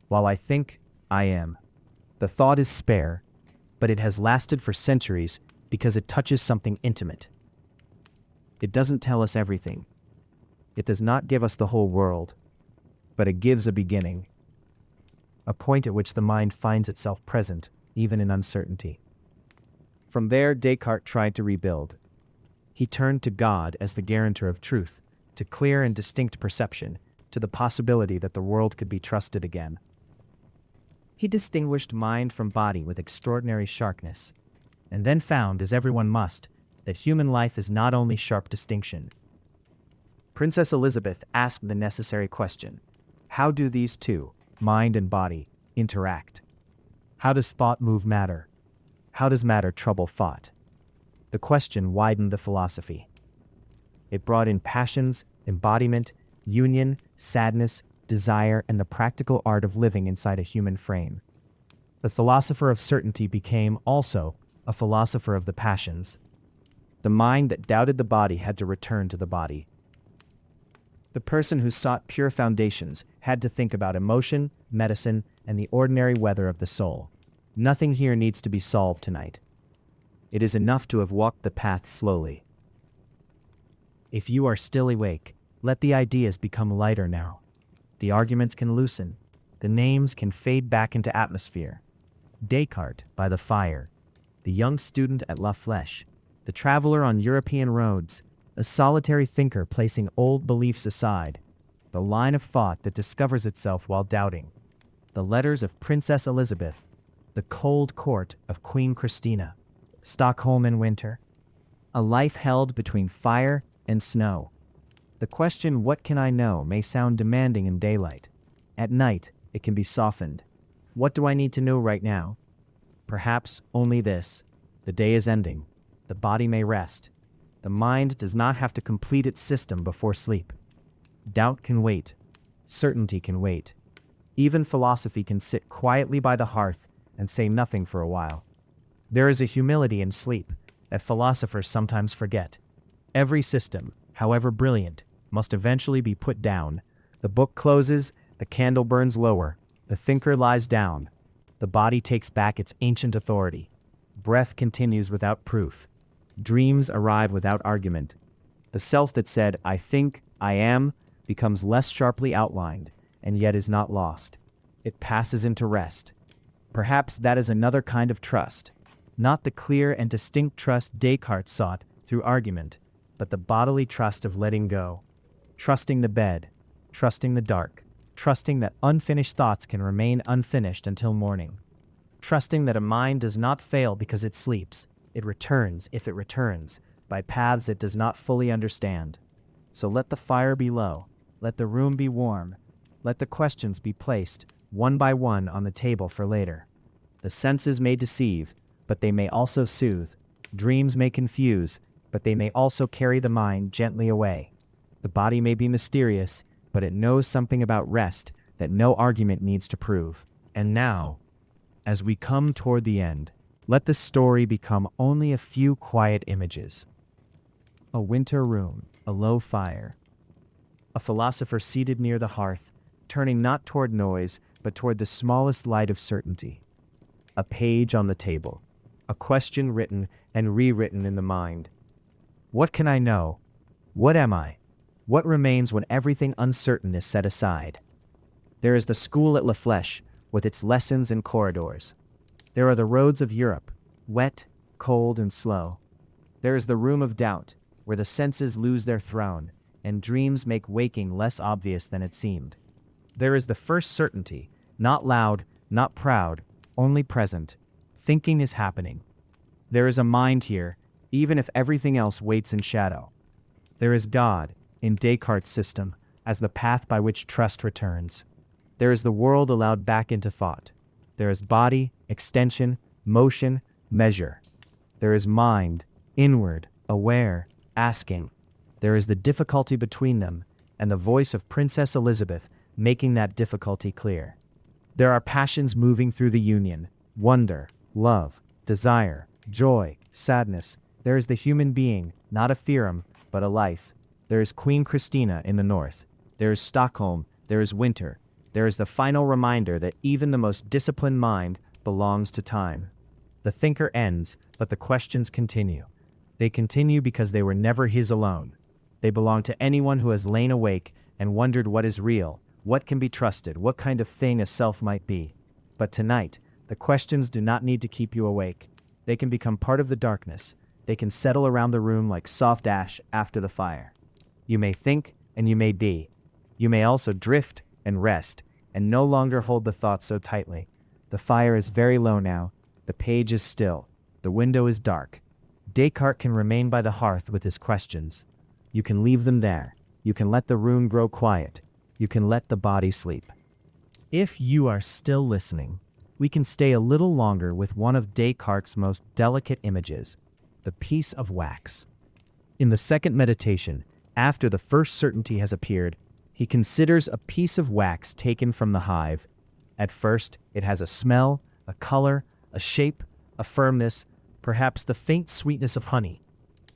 While I think, I am. The thought is spare, but it has lasted for centuries because it touches something intimate. It doesn't tell us everything. It does not give us the whole world, but it gives a beginning, a point at which the mind finds itself present, even in uncertainty. From there, Descartes tried to rebuild. He turned to God as the guarantor of truth, to clear and distinct perception, to the possibility that the world could be trusted again. He distinguished mind from body with extraordinary sharpness, and then found, as everyone must, that human life is not only sharp distinction. Princess Elisabeth asked the necessary question: how do these two, mind and body, interact? How does thought move matter? How does matter trouble thought? The question widened the philosophy. It brought in passions, embodiment, union, sadness, desire, and the practical art of living inside a human frame. The philosopher of certainty became, also, a philosopher of the passions. The mind that doubted the body had to return to the body. The person who sought pure foundations had to think about emotion, medicine, and the ordinary weather of the soul. Nothing here needs to be solved tonight. It is enough to have walked the path slowly. If you are still awake, let the ideas become lighter now. The arguments can loosen. The names can fade back into atmosphere. Descartes by the fire, the young student at La Flèche, the traveler on European roads, a solitary thinker placing old beliefs aside, the line of thought that discovers itself while doubting, the letters of Princess Elisabeth, the cold court of Queen Christina, Stockholm in winter, a life held between fire and snow. The question, "What can I know?" may sound demanding in daylight. At night, it can be softened. What do I need to know right now? Perhaps only this: the day is ending. The body may rest. The mind does not have to complete its system before sleep. Doubt can wait. Certainty can wait. Even philosophy can sit quietly by the hearth and say nothing for a while. There is a humility in sleep that philosophers sometimes forget. Every system, however brilliant, must eventually be put down. The book closes, the candle burns lower, the thinker lies down, the body takes back its ancient authority. Breath continues without proof. Dreams arrive without argument. The self that said, "I think, I am," becomes less sharply outlined, and yet is not lost. It passes into rest. Perhaps that is another kind of trust, not the clear and distinct trust Descartes sought through argument, but the bodily trust of letting go, trusting the bed, trusting the dark, trusting that unfinished thoughts can remain unfinished until morning, trusting that a mind does not fail because it sleeps. It returns, if it returns, by paths it does not fully understand. So let the fire be low, let the room be warm, let the questions be placed, one by one, on the table for later. The senses may deceive, but they may also soothe. Dreams may confuse, but they may also carry the mind gently away. The body may be mysterious, but it knows something about rest that no argument needs to prove. And now, as we come toward the end, let the story become only a few quiet images. A winter room, a low fire. A philosopher seated near the hearth, turning not toward noise, but toward the smallest light of certainty. A page on the table. A question written and rewritten in the mind. What can I know? What am I? What remains when everything uncertain is set aside? There is the school at La Flèche, with its lessons and corridors. There are the roads of Europe, wet, cold, and slow. There is the room of doubt, where the senses lose their throne, and dreams make waking less obvious than it seemed. There is the first certainty, not loud, not proud, only present. Thinking is happening. There is a mind here, even if everything else waits in shadow. There is God, in Descartes' system, as the path by which trust returns. There is the world allowed back into thought. There is body, extension, motion, measure. There is mind, inward, aware, asking. There is the difficulty between them, and the voice of Princess Elisabeth making that difficulty clear. There are passions moving through the union: wonder, love, desire, joy, sadness. There is the human being, not a theorem, but a life. There is Queen Christina in the north. There is Stockholm. There is winter. There is the final reminder that even the most disciplined mind belongs to time. The thinker ends, but the questions continue. They continue because they were never his alone. They belong to anyone who has lain awake and wondered what is real, what can be trusted, what kind of thing a self might be. But tonight, the questions do not need to keep you awake. They can become part of the darkness. They can settle around the room like soft ash after the fire. You may think, and you may be. You may also drift and rest, and no longer hold the thoughts so tightly. The fire is very low now. The page is still. The window is dark. Descartes can remain by the hearth with his questions. You can leave them there. You can let the room grow quiet. You can let the body sleep. If you are still listening, we can stay a little longer with one of Descartes' most delicate images, the piece of wax. In the second meditation, after the first certainty has appeared, he considers a piece of wax taken from the hive. At first, it has a smell, a color, a shape, a firmness, perhaps the faint sweetness of honey.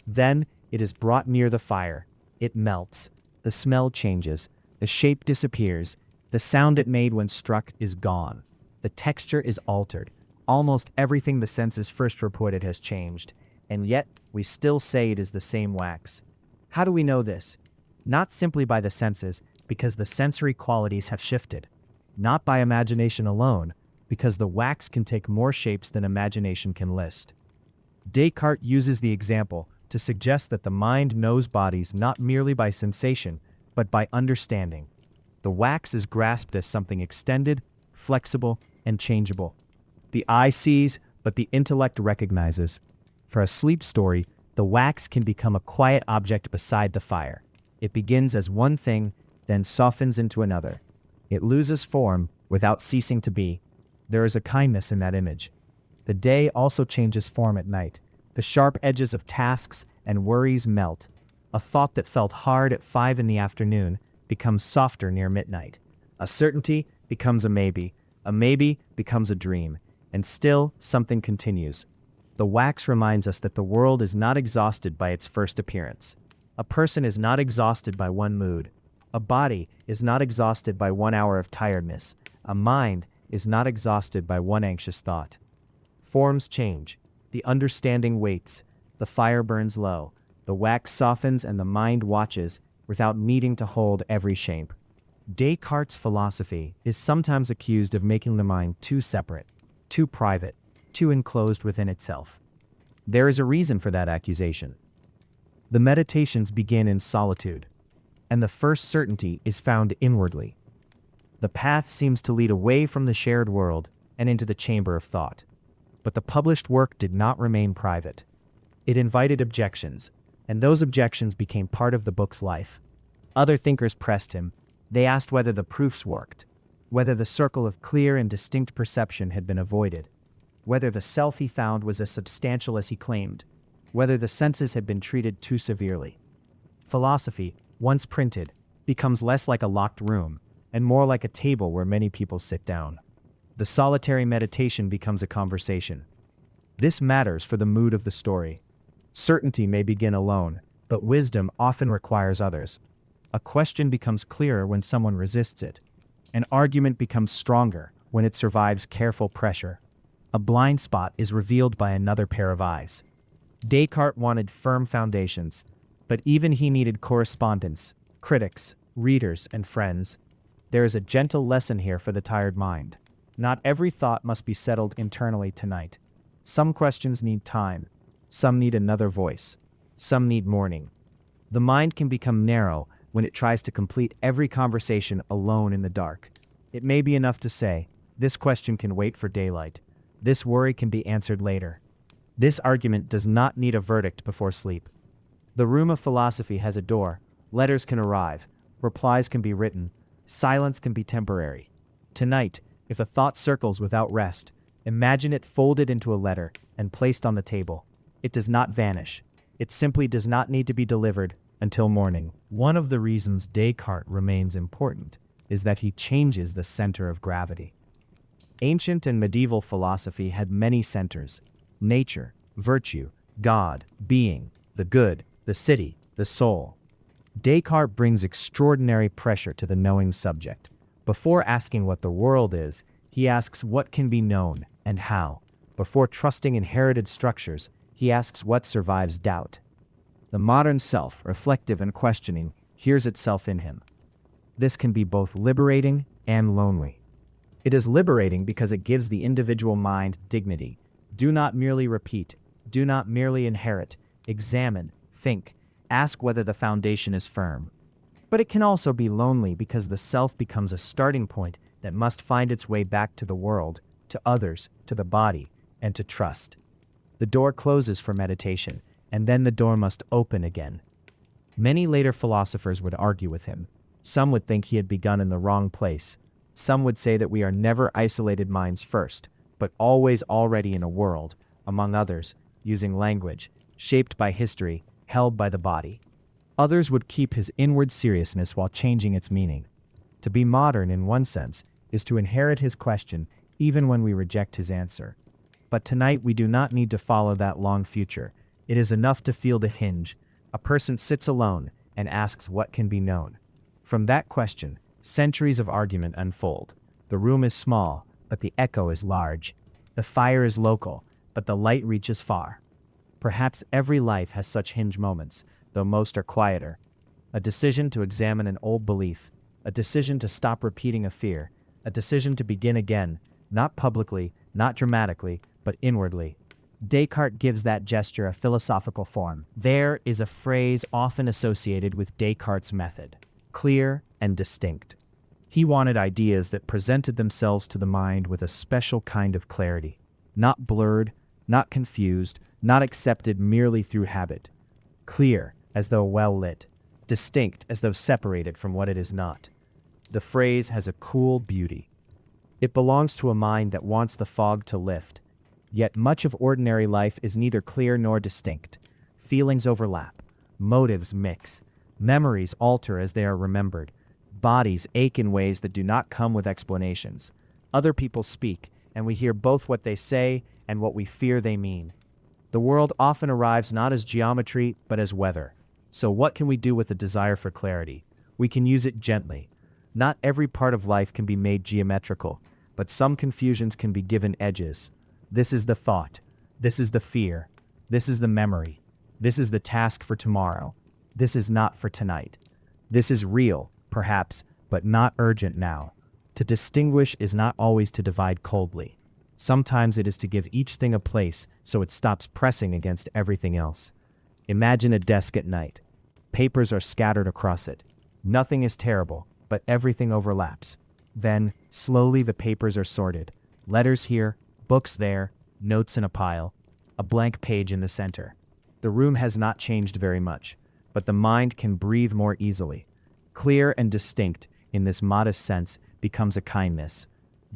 Then it is brought near the fire. It melts. The smell changes. The shape disappears. The sound it made when struck is gone. The texture is altered. Almost everything the senses first reported has changed, and yet we still say it is the same wax. How do we know this? Not simply by the senses, because the sensory qualities have shifted. Not by imagination alone, because the wax can take more shapes than imagination can list. Descartes uses the example to suggest that the mind knows bodies not merely by sensation, but by understanding. The wax is grasped as something extended, flexible, and changeable. The eye sees, but the intellect recognizes. For a sleep story, the wax can become a quiet object beside the fire. It begins as one thing, then softens into another. It loses form without ceasing to be. There is a kindness in that image. The day also changes form at night. The sharp edges of tasks and worries melt. A thought that felt hard at 5 in the afternoon becomes softer near midnight. A certainty becomes a maybe becomes a dream, and still something continues. The wax reminds us that the world is not exhausted by its first appearance. A person is not exhausted by one mood. A body is not exhausted by 1 hour of tiredness. A mind is not exhausted by one anxious thought. Forms change. The understanding waits. The fire burns low. The wax softens and the mind watches without needing to hold every shape. Descartes' philosophy is sometimes accused of making the mind too separate, too private, too enclosed within itself. There is a reason for that accusation. The meditations begin in solitude, and the first certainty is found inwardly. The path seems to lead away from the shared world and into the chamber of thought. But the published work did not remain private. It invited objections, and those objections became part of the book's life. Other thinkers pressed him. They asked whether the proofs worked, whether the circle of clear and distinct perception had been avoided, whether the self he found was as substantial as he claimed, whether the senses had been treated too severely. Philosophy, once printed, becomes less like a locked room and more like a table where many people sit down. The solitary meditation becomes a conversation. This matters for the mood of the story. Certainty may begin alone, but wisdom often requires others. A question becomes clearer when someone resists it. An argument becomes stronger when it survives careful pressure. A blind spot is revealed by another pair of eyes. Descartes wanted firm foundations, but even he needed correspondence, critics, readers, and friends. There is a gentle lesson here for the tired mind. Not every thought must be settled internally tonight. Some questions need time. Some need another voice. Some need mourning. The mind can become narrow when it tries to complete every conversation alone in the dark. It may be enough to say, this question can wait for daylight. This worry can be answered later. This argument does not need a verdict before sleep. The room of philosophy has a door. Letters can arrive. Replies can be written. Silence can be temporary. Tonight, if a thought circles without rest, imagine it folded into a letter and placed on the table. It does not vanish. It simply does not need to be delivered until morning. One of the reasons Descartes remains important is that he changes the center of gravity. Ancient and medieval philosophy had many centers: nature, virtue, God, being, the good, the city, the soul. Descartes brings extraordinary pressure to the knowing subject. Before asking what the world is, he asks what can be known and how. Before trusting inherited structures, he asks what survives doubt. The modern self, reflective and questioning, hears itself in him. This can be both liberating and lonely. It is liberating because it gives the individual mind dignity. Do not merely repeat. Do not merely inherit. Examine, think, ask whether the foundation is firm. But it can also be lonely because the self becomes a starting point that must find its way back to the world, to others, to the body, and to trust. The door closes for meditation, and then the door must open again. Many later philosophers would argue with him. Some would think he had begun in the wrong place. Some would say that we are never isolated minds first, but always already in a world, among others, using language, shaped by history, held by the body. Others would keep his inward seriousness while changing its meaning. To be modern, in one sense, is to inherit his question even when we reject his answer. But tonight we do not need to follow that long future. It is enough to feel the hinge. A person sits alone and asks what can be known. From that question, centuries of argument unfold. The room is small, but the echo is large. The fire is local, but the light reaches far. Perhaps every life has such hinge moments, though most are quieter. A decision to examine an old belief, a decision to stop repeating a fear, a decision to begin again, not publicly, not dramatically, but inwardly. Descartes gives that gesture a philosophical form. There is a phrase often associated with Descartes' method: clear and distinct. He wanted ideas that presented themselves to the mind with a special kind of clarity, not blurred, not confused, not accepted merely through habit. Clear, as though well lit, distinct, as though separated from what it is not. The phrase has a cool beauty. It belongs to a mind that wants the fog to lift. Yet much of ordinary life is neither clear nor distinct. Feelings overlap, motives mix, memories alter as they are remembered, bodies ache in ways that do not come with explanations. Other people speak, and we hear both what they say and what we fear they mean. The world often arrives not as geometry, but as weather. So what can we do with the desire for clarity? We can use it gently. Not every part of life can be made geometrical, but some confusions can be given edges. This is the thought. This is the fear. This is the memory. This is the task for tomorrow. This is not for tonight. This is real, perhaps, but not urgent now. To distinguish is not always to divide coldly. Sometimes it is to give each thing a place so it stops pressing against everything else. Imagine a desk at night. Papers are scattered across it. Nothing is terrible, but everything overlaps. Then, slowly the papers are sorted. Letters here, books there, notes in a pile, a blank page in the center. The room has not changed very much, but the mind can breathe more easily. Clear and distinct, in this modest sense, becomes a kindness.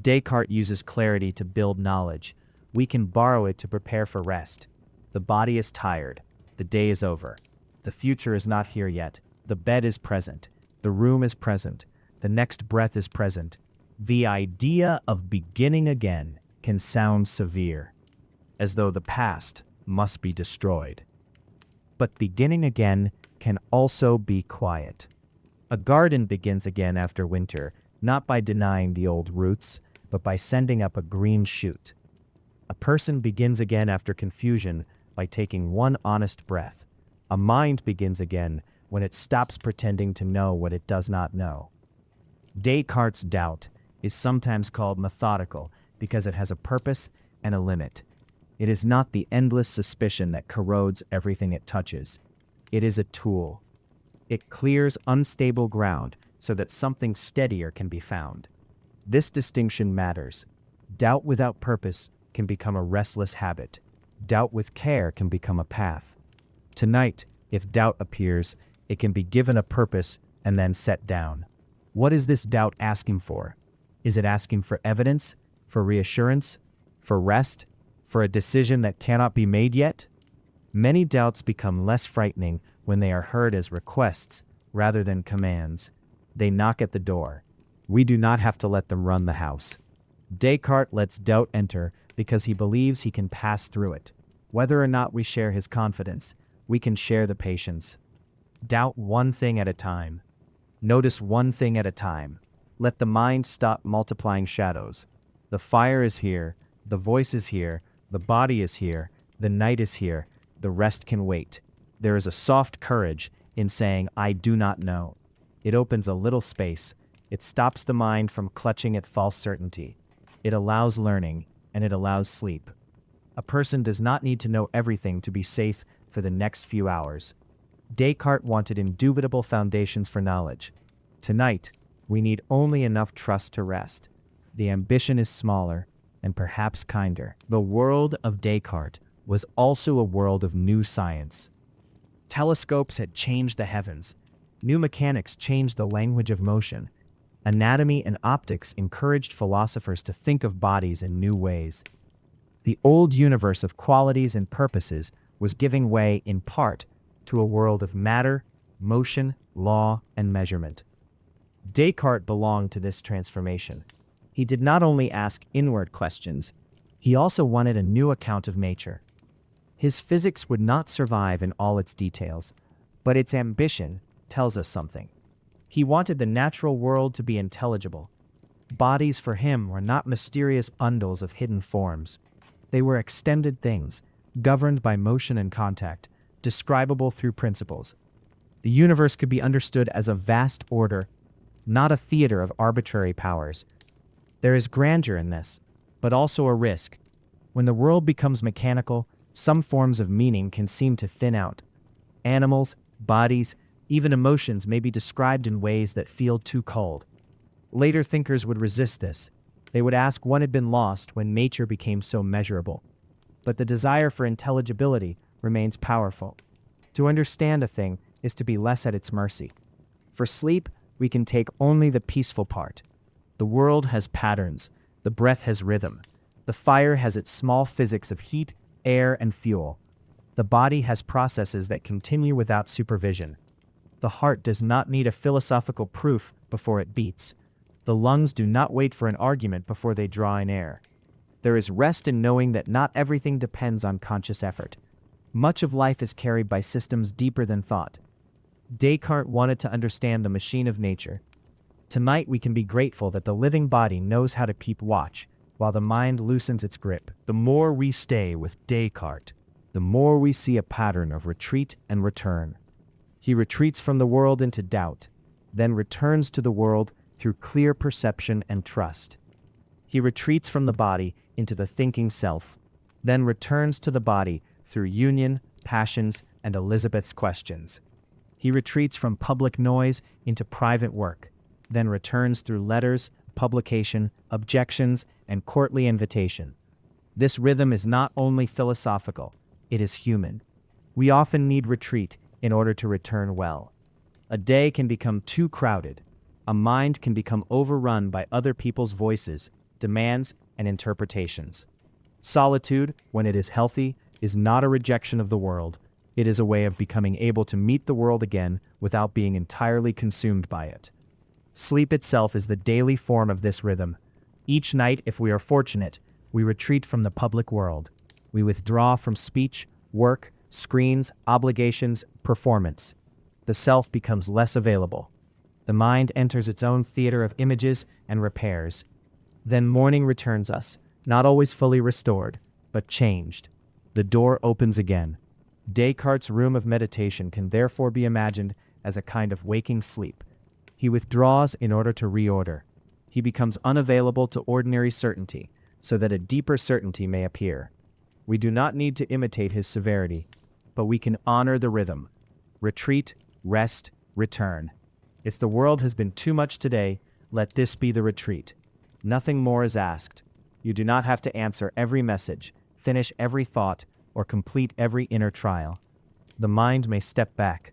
Descartes uses clarity to build knowledge. We can borrow it to prepare for rest. The body is tired. The day is over. The future is not here yet. The bed is present. The room is present. The next breath is present. The idea of beginning again can sound severe, as though the past must be destroyed. But beginning again can also be quiet. A garden begins again after winter, not by denying the old roots, but by sending up a green shoot. A person begins again after confusion by taking one honest breath. A mind begins again when it stops pretending to know what it does not know. Descartes' doubt is sometimes called methodical because it has a purpose and a limit. It is not the endless suspicion that corrodes everything it touches. It is a tool. It clears unstable ground so that something steadier can be found. This distinction matters. Doubt without purpose can become a restless habit. Doubt with care can become a path. Tonight, if doubt appears, it can be given a purpose and then set down. What is this doubt asking for? Is it asking for evidence, for reassurance, for rest, for a decision that cannot be made yet? Many doubts become less frightening when they are heard as requests rather than commands. They knock at the door. We do not have to let them run the house. Descartes lets doubt enter because he believes he can pass through it. Whether or not we share his confidence, we can share the patience. Doubt one thing at a time. Notice one thing at a time. Let the mind stop multiplying shadows. The fire is here, the voice is here, the body is here, the night is here, the rest can wait. There is a soft courage in saying, I do not know. It opens a little space. It stops the mind from clutching at false certainty. It allows learning, and it allows sleep. A person does not need to know everything to be safe for the next few hours. Descartes wanted indubitable foundations for knowledge. Tonight, we need only enough trust to rest. The ambition is smaller and perhaps kinder. The world of Descartes was also a world of new science. Telescopes had changed the heavens. New mechanics changed the language of motion. Anatomy and optics encouraged philosophers to think of bodies in new ways. The old universe of qualities and purposes was giving way, in part, to a world of matter, motion, law, and measurement. Descartes belonged to this transformation. He did not only ask inward questions, he He also wanted a new account of nature. His physics would not survive in all its details, but its ambition tells us something. He wanted the natural world to be intelligible. Bodies for him were not mysterious bundles of hidden forms. They were extended things, governed by motion and contact, describable through principles. The universe could be understood as a vast order, not a theater of arbitrary powers. There is grandeur in this, but also a risk. When the world becomes mechanical, some forms of meaning can seem to thin out. Animals, bodies, even emotions may be described in ways that feel too cold. Later thinkers would resist this. They would ask what had been lost when nature became so measurable. But the desire for intelligibility remains powerful. To understand a thing is to be less at its mercy. For sleep, we can take only the peaceful part. The world has patterns. The breath has rhythm. The fire has its small physics of heat, air, and fuel. The body has processes that continue without supervision. The heart does not need a philosophical proof before it beats. The lungs do not wait for an argument before they draw in air. There is rest in knowing that not everything depends on conscious effort. Much of life is carried by systems deeper than thought. Descartes wanted to understand the machine of nature. Tonight we can be grateful that the living body knows how to keep watch, while the mind loosens its grip. The more we stay with Descartes, the more we see a pattern of retreat and return. He retreats from the world into doubt, then returns to the world through clear perception and trust. He retreats from the body into the thinking self, then returns to the body through union, passions, and Elisabeth's questions. He retreats from public noise into private work, then returns through letters, publication, objections, and courtly invitation. This rhythm is not only philosophical, it is human. We often need retreat in order to return well. A day can become too crowded. A mind can become overrun by other people's voices, demands, and interpretations. Solitude, when it is healthy, is not a rejection of the world. It is a way of becoming able to meet the world again without being entirely consumed by it. Sleep itself is the daily form of this rhythm. Each night, if we are fortunate, we retreat from the public world. We withdraw from speech, work, screens, obligations, performance. The self becomes less available. The mind enters its own theater of images and repairs. Then morning returns us, not always fully restored, but changed. The door opens again. Descartes' room of meditation can therefore be imagined as a kind of waking sleep. He withdraws in order to reorder. He becomes unavailable to ordinary certainty, so that a deeper certainty may appear. We do not need to imitate his severity, but we can honor the rhythm. Retreat, rest, return. If the world has been too much today, let this be the retreat. Nothing more is asked. You do not have to answer every message, finish every thought, or complete every inner trial. The mind may step back.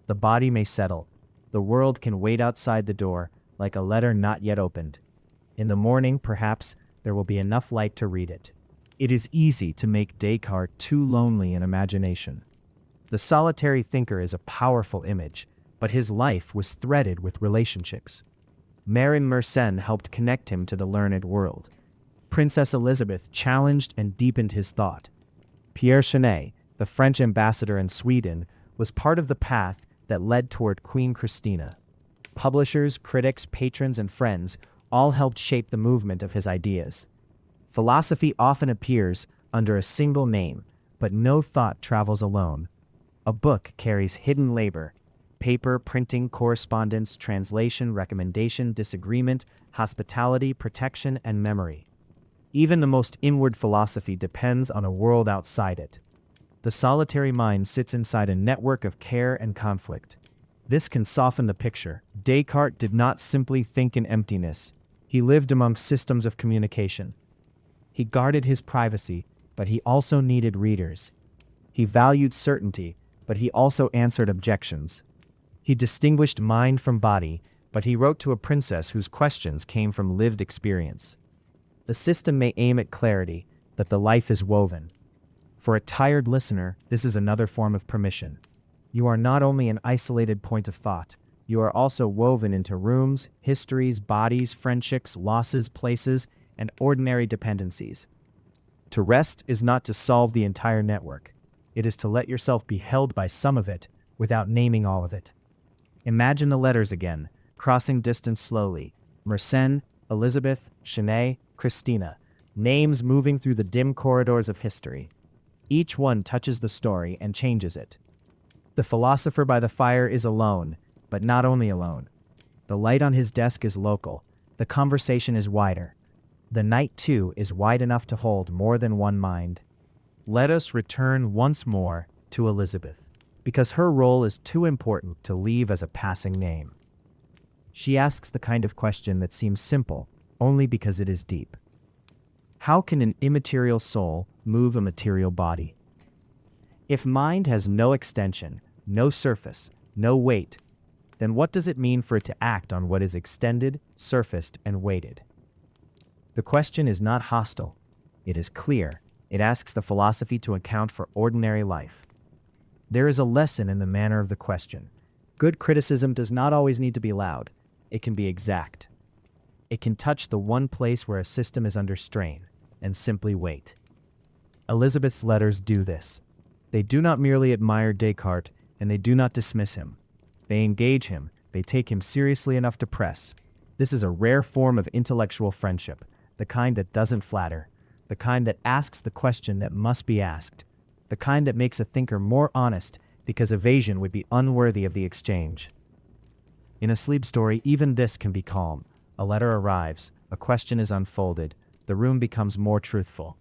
The body may settle. The world can wait outside the door, like a letter not yet opened. In the morning, perhaps, there will be enough light to read it. It is easy to make Descartes too lonely in imagination. The solitary thinker is a powerful image, but his life was threaded with relationships. Marin Mersenne helped connect him to the learned world. Princess Elisabeth challenged and deepened his thought. Pierre Chenet, the French ambassador in Sweden, was part of the path that led toward Queen Christina. Publishers, critics, patrons, and friends all helped shape the movement of his ideas. Philosophy often appears under a single name, but no thought travels alone. A book carries hidden labor: paper, printing, correspondence, translation, recommendation, disagreement, hospitality, protection, and memory. Even the most inward philosophy depends on a world outside it. The solitary mind sits inside a network of care and conflict. This can soften the picture. Descartes did not simply think in emptiness. He lived among systems of communication. He guarded his privacy, but he also needed readers. He valued certainty, but he also answered objections. He distinguished mind from body, but he wrote to a princess whose questions came from lived experience. The system may aim at clarity, but the life is woven. For a tired listener, this is another form of permission. You are not only an isolated point of thought, you are also woven into rooms, histories, bodies, friendships, losses, places, and ordinary dependencies. To rest is not to solve the entire network. It is to let yourself be held by some of it without naming all of it. Imagine the letters again, crossing distance slowly. Mersenne, Elisabeth, Rene, Christina. Names moving through the dim corridors of history. Each one touches the story and changes it. The philosopher by the fire is alone, but not only alone. The light on his desk is local. The conversation is wider. The night, too, is wide enough to hold more than one mind. Let us return once more to Elisabeth, because her role is too important to leave as a passing name. She asks the kind of question that seems simple only because it is deep. How can an immaterial soul move a material body? If mind has no extension, no surface, no weight, then what does it mean for it to act on what is extended, surfaced, and weighted? The question is not hostile. It is clear. It asks the philosophy to account for ordinary life. There is a lesson in the manner of the question. Good criticism does not always need to be loud. It can be exact. It can touch the one place where a system is under strain, and simply wait. Elisabeth's letters do this. They do not merely admire Descartes, and they do not dismiss him. They engage him. They take him seriously enough to press. This is a rare form of intellectual friendship, the kind that doesn't flatter, the kind that asks the question that must be asked, the kind that makes a thinker more honest because evasion would be unworthy of the exchange. In a sleep story, even this can be calm. A letter arrives, a question is unfolded, the room becomes more truthful.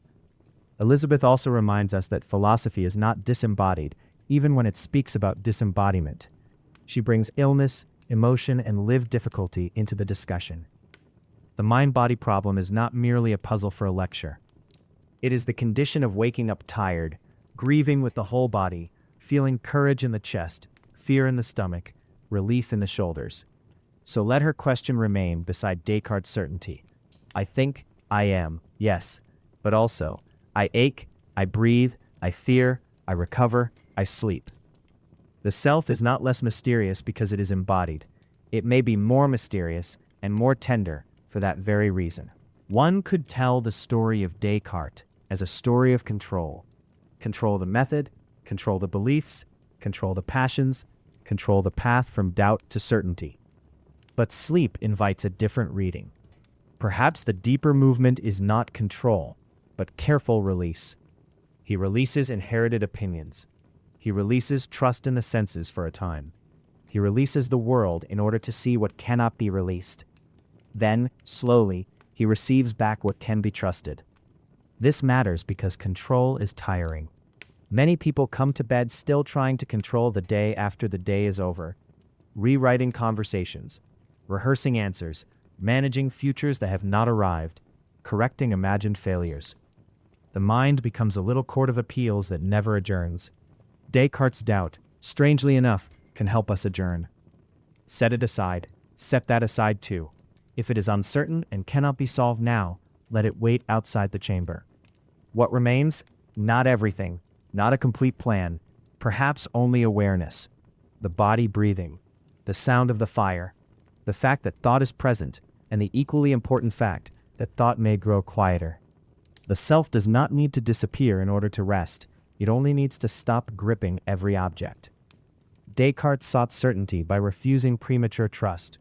Elisabeth also reminds us that philosophy is not disembodied, even when it speaks about disembodiment. She brings illness, emotion, and lived difficulty into the discussion. The mind-body problem is not merely a puzzle for a lecture. It is the condition of waking up tired, grieving with the whole body, feeling courage in the chest, fear in the stomach, relief in the shoulders. So let her question remain beside Descartes' certainty. I think, I am, yes, but also, I ache, I breathe, I fear, I recover, I sleep. The self is not less mysterious because it is embodied. It may be more mysterious and more tender for that very reason. One could tell the story of Descartes as a story of control. Control the method, control the beliefs, control the passions, control the path from doubt to certainty. But sleep invites a different reading. Perhaps the deeper movement is not control, but careful release. He releases inherited opinions. He releases trust in the senses for a time. He releases the world in order to see what cannot be released. Then, slowly, he receives back what can be trusted. This matters because control is tiring. Many people come to bed still trying to control the day after the day is over, rewriting conversations, rehearsing answers, managing futures that have not arrived, correcting imagined failures. The mind becomes a little court of appeals that never adjourns. Descartes' doubt, strangely enough, can help us adjourn. Set it aside. Set that aside too. If it is uncertain and cannot be solved now, let it wait outside the chamber. What remains? Not everything, not a complete plan, perhaps only awareness. The body breathing, the sound of the fire, the fact that thought is present, and the equally important fact that thought may grow quieter. The self does not need to disappear in order to rest. It only needs to stop gripping every object. Descartes sought certainty by refusing premature trust.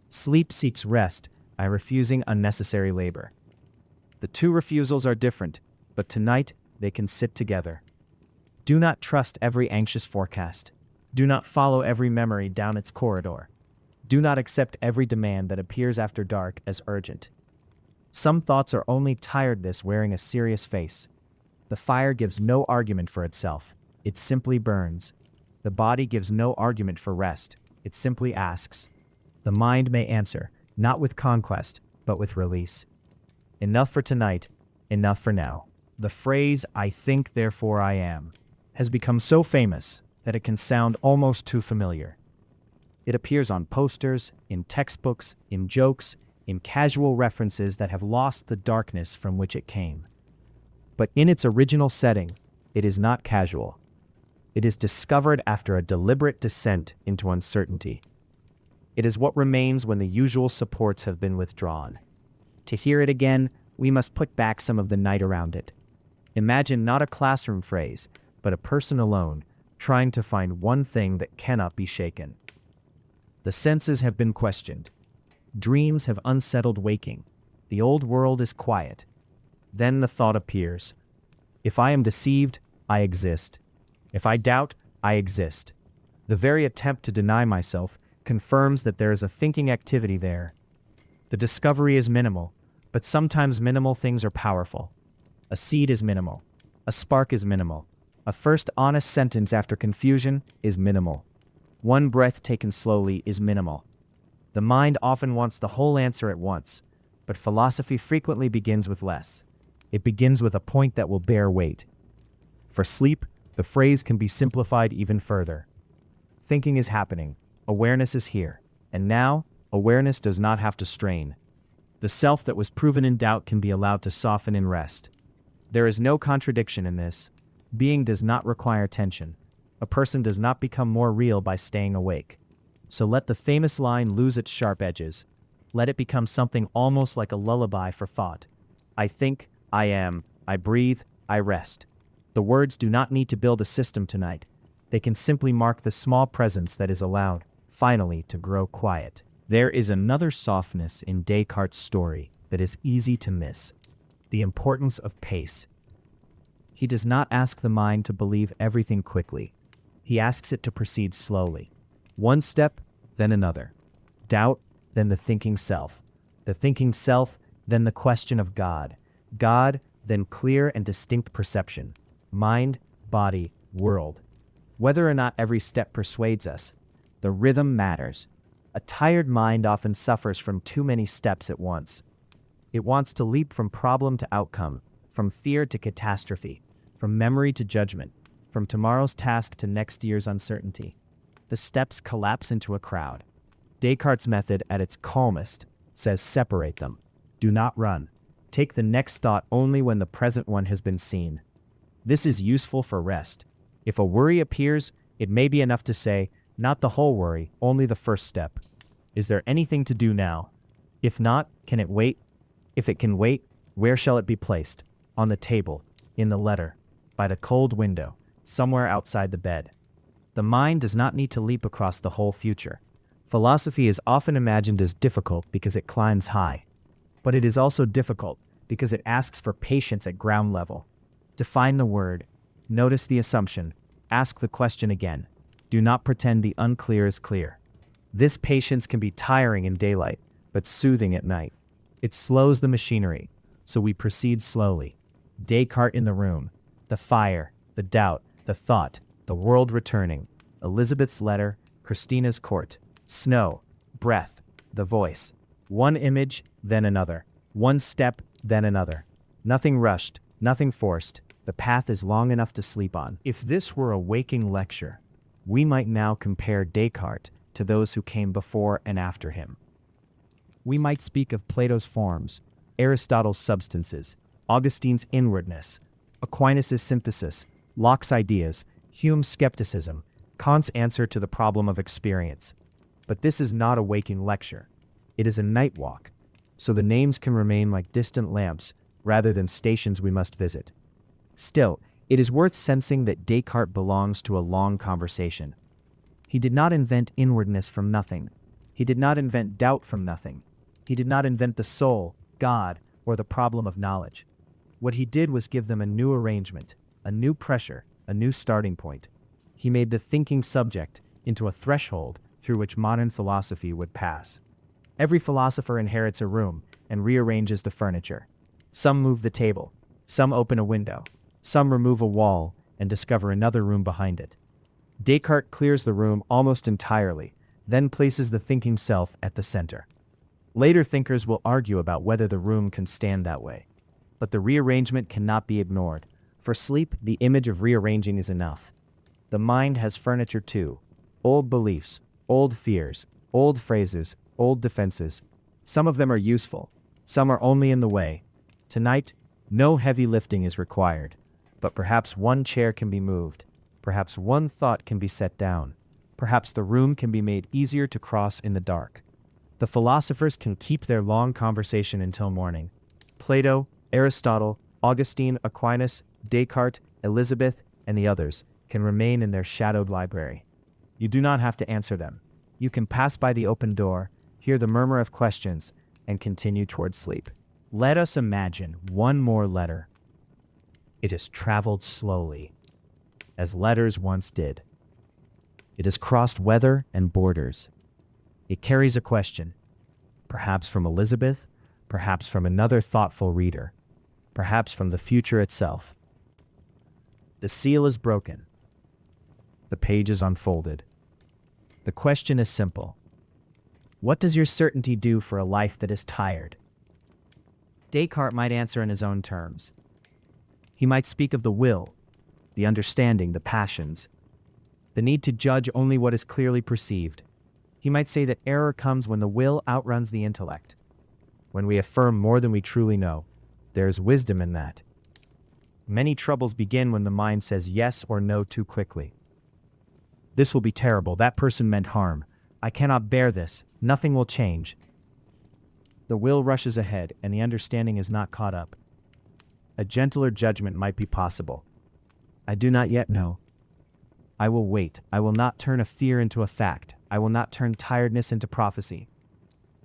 Sleep seeks rest by refusing unnecessary labor. The two refusals are different, but tonight they can sit together. Do not trust every anxious forecast. Do not follow every memory down its corridor. Do not accept every demand that appears after dark as urgent. Some thoughts are only tiredness wearing a serious face. The fire gives no argument for itself. It simply burns. The body gives no argument for rest. It simply asks. The mind may answer, not with conquest, but with release. Enough for tonight, enough for now. The phrase, "I think, therefore I am," has become so famous that it can sound almost too familiar. It appears on posters, in textbooks, in jokes, in casual references that have lost the darkness from which it came. But in its original setting, it is not casual. It is discovered after a deliberate descent into uncertainty. It is what remains when the usual supports have been withdrawn. To hear it again, we must put back some of the night around it. Imagine not a classroom phrase, but a person alone, trying to find one thing that cannot be shaken. The senses have been questioned. Dreams have unsettled waking. The old world is quiet. Then the thought appears. If I am deceived, I exist. If I doubt, I exist. The very attempt to deny myself confirms that there is a thinking activity there. The discovery is minimal, but sometimes minimal things are powerful. A seed is minimal. A spark is minimal. A first honest sentence after confusion is minimal. One breath taken slowly is minimal. The mind often wants the whole answer at once, but philosophy frequently begins with less. It begins with a point that will bear weight. For sleep, the phrase can be simplified even further. Thinking is happening, awareness is here, and now, awareness does not have to strain. The self that was proven in doubt can be allowed to soften in rest. There is no contradiction in this. Being does not require tension. A person does not become more real by staying awake. So let the famous line lose its sharp edges. Let it become something almost like a lullaby for thought. I think, I am, I breathe, I rest. The words do not need to build a system tonight. They can simply mark the small presence that is allowed, finally, to grow quiet. There is another softness in Descartes' story that is easy to miss. The importance of pace. He does not ask the mind to believe everything quickly. He asks it to proceed slowly. One step, then another. Doubt, then the thinking self. The thinking self, then the question of God. God, then clear and distinct perception. Mind, body, world. Whether or not every step persuades us, the rhythm matters. A tired mind often suffers from too many steps at once. It wants to leap from problem to outcome, from fear to catastrophe, from memory to judgment, from tomorrow's task to next year's uncertainty. The steps collapse into a crowd. Descartes' method, at its calmest, says separate them. Do not run. Take the next thought only when the present one has been seen. This is useful for rest. If a worry appears, it may be enough to say, not the whole worry, only the first step. Is there anything to do now? If not, can it wait? If it can wait, where shall it be placed? On the table, in the letter, by the cold window, somewhere outside the bed. The mind does not need to leap across the whole future. Philosophy is often imagined as difficult because it climbs high. But it is also difficult because it asks for patience at ground level. Define the word. Notice the assumption. Ask the question again. Do not pretend the unclear is clear. This patience can be tiring in daylight, but soothing at night. It slows the machinery, so we proceed slowly. Descartes in the room. The fire, the doubt, the thought, the world returning. Elisabeth's letter, Christina's court. Snow, breath, the voice. One image, then another. One step, then another. Nothing rushed, nothing forced. The path is long enough to sleep on. If this were a waking lecture, we might now compare Descartes to those who came before and after him. We might speak of Plato's forms, Aristotle's substances, Augustine's inwardness, Aquinas' synthesis, Locke's ideas, Hume's skepticism, Kant's answer to the problem of experience. But this is not a waking lecture. It is a night walk, so the names can remain like distant lamps rather than stations we must visit. Still, it is worth sensing that Descartes belongs to a long conversation. He did not invent inwardness from nothing. He did not invent doubt from nothing. He did not invent the soul, God, or the problem of knowledge. What he did was give them a new arrangement, a new pressure, a new starting point. He made the thinking subject into a threshold through which modern philosophy would pass. Every philosopher inherits a room and rearranges the furniture. Some move the table, some open a window, some remove a wall and discover another room behind it. Descartes clears the room almost entirely, then places the thinking self at the center. Later thinkers will argue about whether the room can stand that way. But the rearrangement cannot be ignored. For sleep, the image of rearranging is enough. The mind has furniture too. Old beliefs, old fears, old phrases, old defenses. Some of them are useful. Some are only in the way. Tonight, no heavy lifting is required. But perhaps one chair can be moved. Perhaps one thought can be set down. Perhaps the room can be made easier to cross in the dark. The philosophers can keep their long conversation until morning. Plato, Aristotle, Augustine, Aquinas, Descartes, Elisabeth, and the others can remain in their shadowed library. You do not have to answer them. You can pass by the open door, hear the murmur of questions, and continue toward sleep. Let us imagine one more letter. It has traveled slowly, as letters once did. It has crossed weather and borders. It carries a question, perhaps from Elisabeth, perhaps from another thoughtful reader, perhaps from the future itself. The seal is broken. The page is unfolded. The question is simple. What does your certainty do for a life that is tired? Descartes might answer in his own terms. He might speak of the will, the understanding, the passions, the need to judge only what is clearly perceived. He might say that error comes when the will outruns the intellect. When we affirm more than we truly know, there is wisdom in that. Many troubles begin when the mind says yes or no too quickly. This will be terrible. That person meant harm. I cannot bear this. Nothing will change. The will rushes ahead, and the understanding is not caught up. A gentler judgment might be possible. I do not yet know. I will wait. I will not turn a fear into a fact. I will not turn tiredness into prophecy.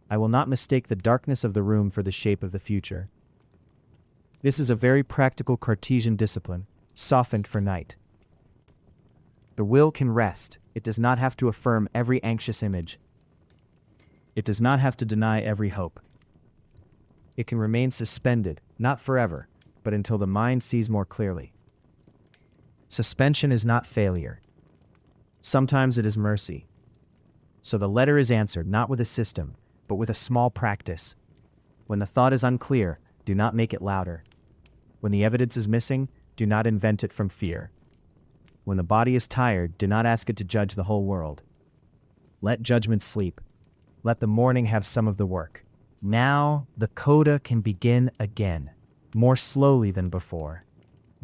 I will not mistake the darkness of the room for the shape of the future. This is a very practical Cartesian discipline, softened for night. The will can rest. It does not have to affirm every anxious image. It does not have to deny every hope. It can remain suspended, not forever, but until the mind sees more clearly. Suspension is not failure. Sometimes it is mercy. So the letter is answered not with a system, but with a small practice. When the thought is unclear, do not make it louder. When the evidence is missing, do not invent it from fear. When the body is tired, do not ask it to judge the whole world. Let judgment sleep. Let the morning have some of the work. Now the coda can begin again, more slowly than before.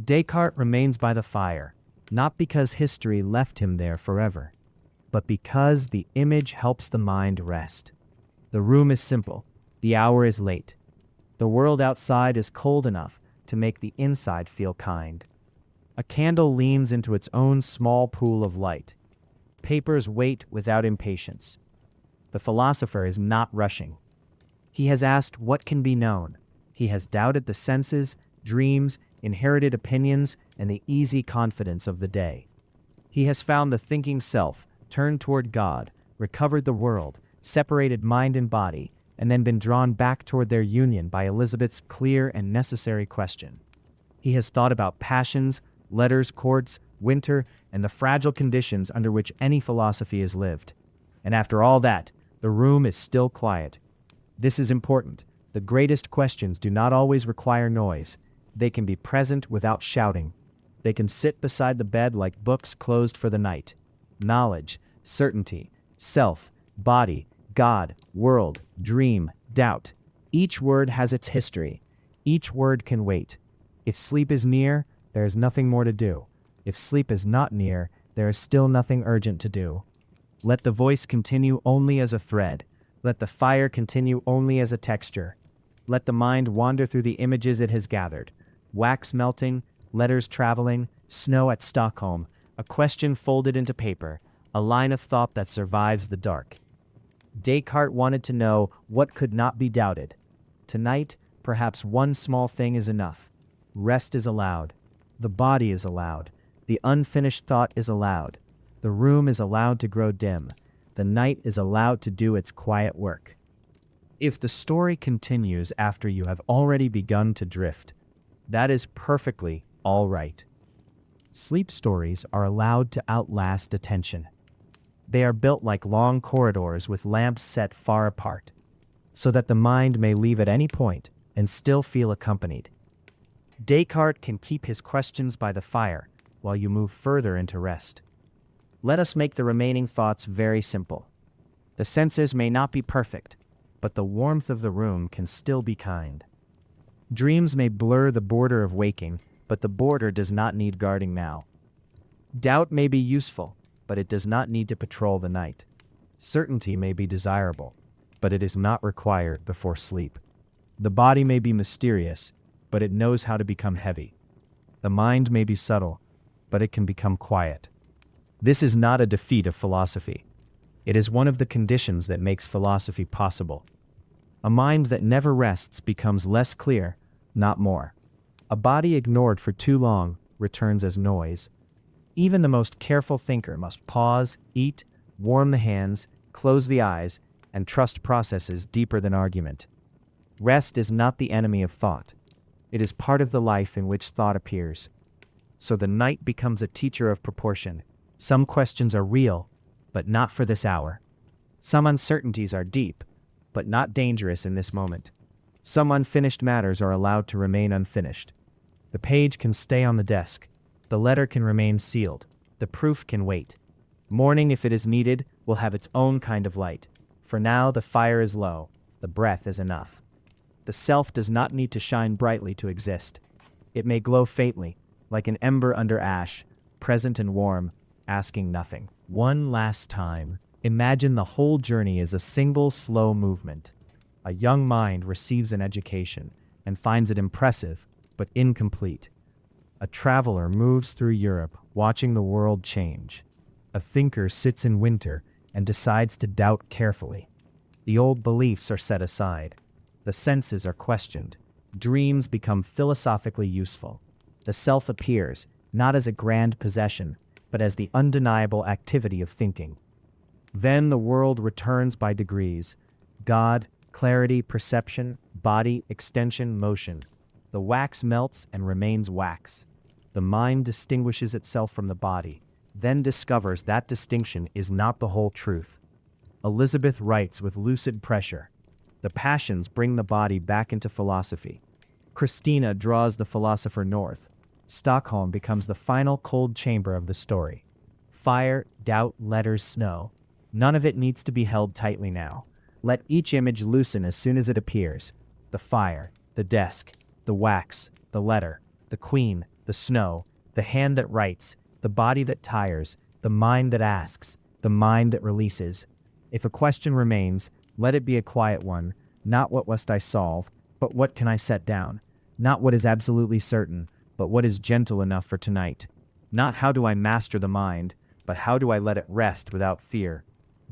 Descartes remains by the fire, not because history left him there forever, but because the image helps the mind rest. The room is simple. The hour is late. The world outside is cold enough to make the inside feel kind. A candle leans into its own small pool of light. Papers wait without impatience. The philosopher is not rushing. He has asked what can be known. He has doubted the senses, dreams, inherited opinions, and the easy confidence of the day. He has found the thinking self, turned toward God, recovered the world, separated mind and body, and then been drawn back toward their union by Elisabeth's clear and necessary question. He has thought about passions, letters, courts, winter, and the fragile conditions under which any philosophy is lived. And after all that, the room is still quiet. This is important. The greatest questions do not always require noise. They can be present without shouting. They can sit beside the bed like books closed for the night. Knowledge, certainty, self, body, God, world, dream, doubt. Each word has its history. Each word can wait. If sleep is near, there is nothing more to do. If sleep is not near, there is still nothing urgent to do. Let the voice continue only as a thread. Let the fire continue only as a texture. Let the mind wander through the images it has gathered. Wax melting, letters traveling, snow at Stockholm, a question folded into paper, a line of thought that survives the dark. Descartes wanted to know what could not be doubted. Tonight, perhaps one small thing is enough. Rest is allowed. The body is allowed. The unfinished thought is allowed. The room is allowed to grow dim. The night is allowed to do its quiet work. If the story continues after you have already begun to drift, that is perfectly all right. Sleep stories are allowed to outlast attention. They are built like long corridors with lamps set far apart, so that the mind may leave at any point and still feel accompanied. Descartes can keep his questions by the fire while you move further into rest. Let us make the remaining thoughts very simple. The senses may not be perfect, but the warmth of the room can still be kind. Dreams may blur the border of waking, but the border does not need guarding now. Doubt may be useful, but it does not need to patrol the night. Certainty may be desirable, but it is not required before sleep. The body may be mysterious, but it knows how to become heavy. The mind may be subtle, but it can become quiet. This is not a defeat of philosophy. It is one of the conditions that makes philosophy possible. A mind that never rests becomes less clear, not more. A body ignored for too long returns as noise. Even the most careful thinker must pause, eat, warm the hands, close the eyes, and trust processes deeper than argument. Rest is not the enemy of thought. It is part of the life in which thought appears. So the night becomes a teacher of proportion. Some questions are real, but not for this hour. Some uncertainties are deep, but not dangerous in this moment. Some unfinished matters are allowed to remain unfinished. The page can stay on the desk. The letter can remain sealed. The proof can wait. Morning, if it is needed, will have its own kind of light. For now, the fire is low. The breath is enough. The self does not need to shine brightly to exist. It may glow faintly, like an ember under ash, present and warm, asking nothing. One last time, imagine the whole journey as a single slow movement. A young mind receives an education and finds it impressive, but incomplete. A traveler moves through Europe, watching the world change. A thinker sits in winter and decides to doubt carefully. The old beliefs are set aside. The senses are questioned. Dreams become philosophically useful. The self appears, not as a grand possession, but as the undeniable activity of thinking. Then the world returns by degrees. God, clarity, perception, body, extension, motion. The wax melts and remains wax. The mind distinguishes itself from the body, then discovers that distinction is not the whole truth. Elisabeth writes with lucid pressure. The passions bring the body back into philosophy. Christina draws the philosopher north. Stockholm becomes the final cold chamber of the story. Fire, doubt, letters, snow. None of it needs to be held tightly now. Let each image loosen as soon as it appears. The fire, the desk, the wax, the letter, the queen, the snow, the hand that writes, the body that tires, the mind that asks, the mind that releases. If a question remains, let it be a quiet one, not what must I solve, but what can I set down, not what is absolutely certain, but what is gentle enough for tonight. Not how do I master the mind, but how do I let it rest without fear.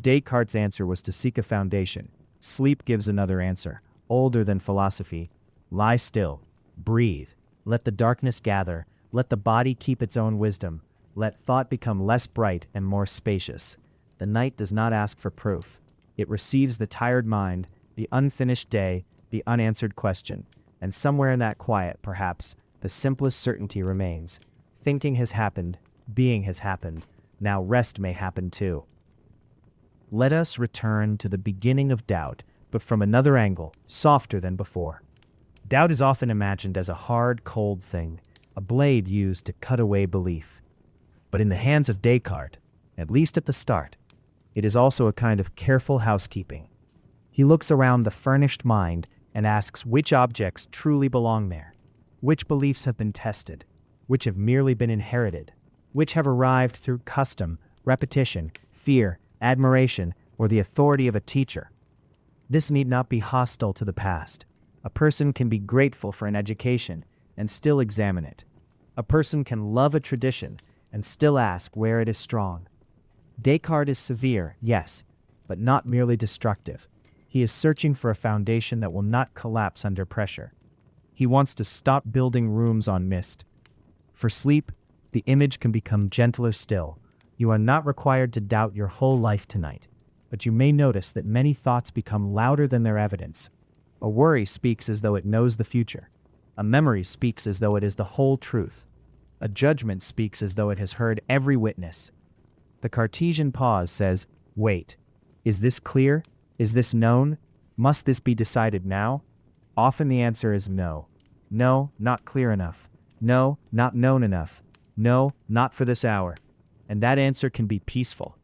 Descartes' answer was to seek a foundation. Sleep gives another answer, older than philosophy. Lie still, breathe, let the darkness gather, let the body keep its own wisdom, let thought become less bright and more spacious. The night does not ask for proof. It receives the tired mind, the unfinished day, the unanswered question, and somewhere in that quiet, perhaps, the simplest certainty remains. Thinking has happened, being has happened, now rest may happen too. Let us return to the beginning of doubt, but from another angle, softer than before. Doubt is often imagined as a hard, cold thing, a blade used to cut away belief. But in the hands of Descartes, at least at the start, it is also a kind of careful housekeeping. He looks around the furnished mind and asks which objects truly belong there, which beliefs have been tested, which have merely been inherited, which have arrived through custom, repetition, fear, admiration, or the authority of a teacher. This need not be hostile to the past. A person can be grateful for an education and still examine it. A person can love a tradition and still ask where it is strong. Descartes is severe, yes, but not merely destructive. He is searching for a foundation that will not collapse under pressure. He wants to stop building rooms on mist. For sleep, the image can become gentler still. You are not required to doubt your whole life tonight, but you may notice that many thoughts become louder than their evidence. A worry speaks as though it knows the future. A memory speaks as though it is the whole truth. A judgment speaks as though it has heard every witness. The Cartesian pause says, wait, is this clear? Is this known? Must this be decided now? Often the answer is no. No, not clear enough. No, not known enough. No, not for this hour. And that answer can be peaceful.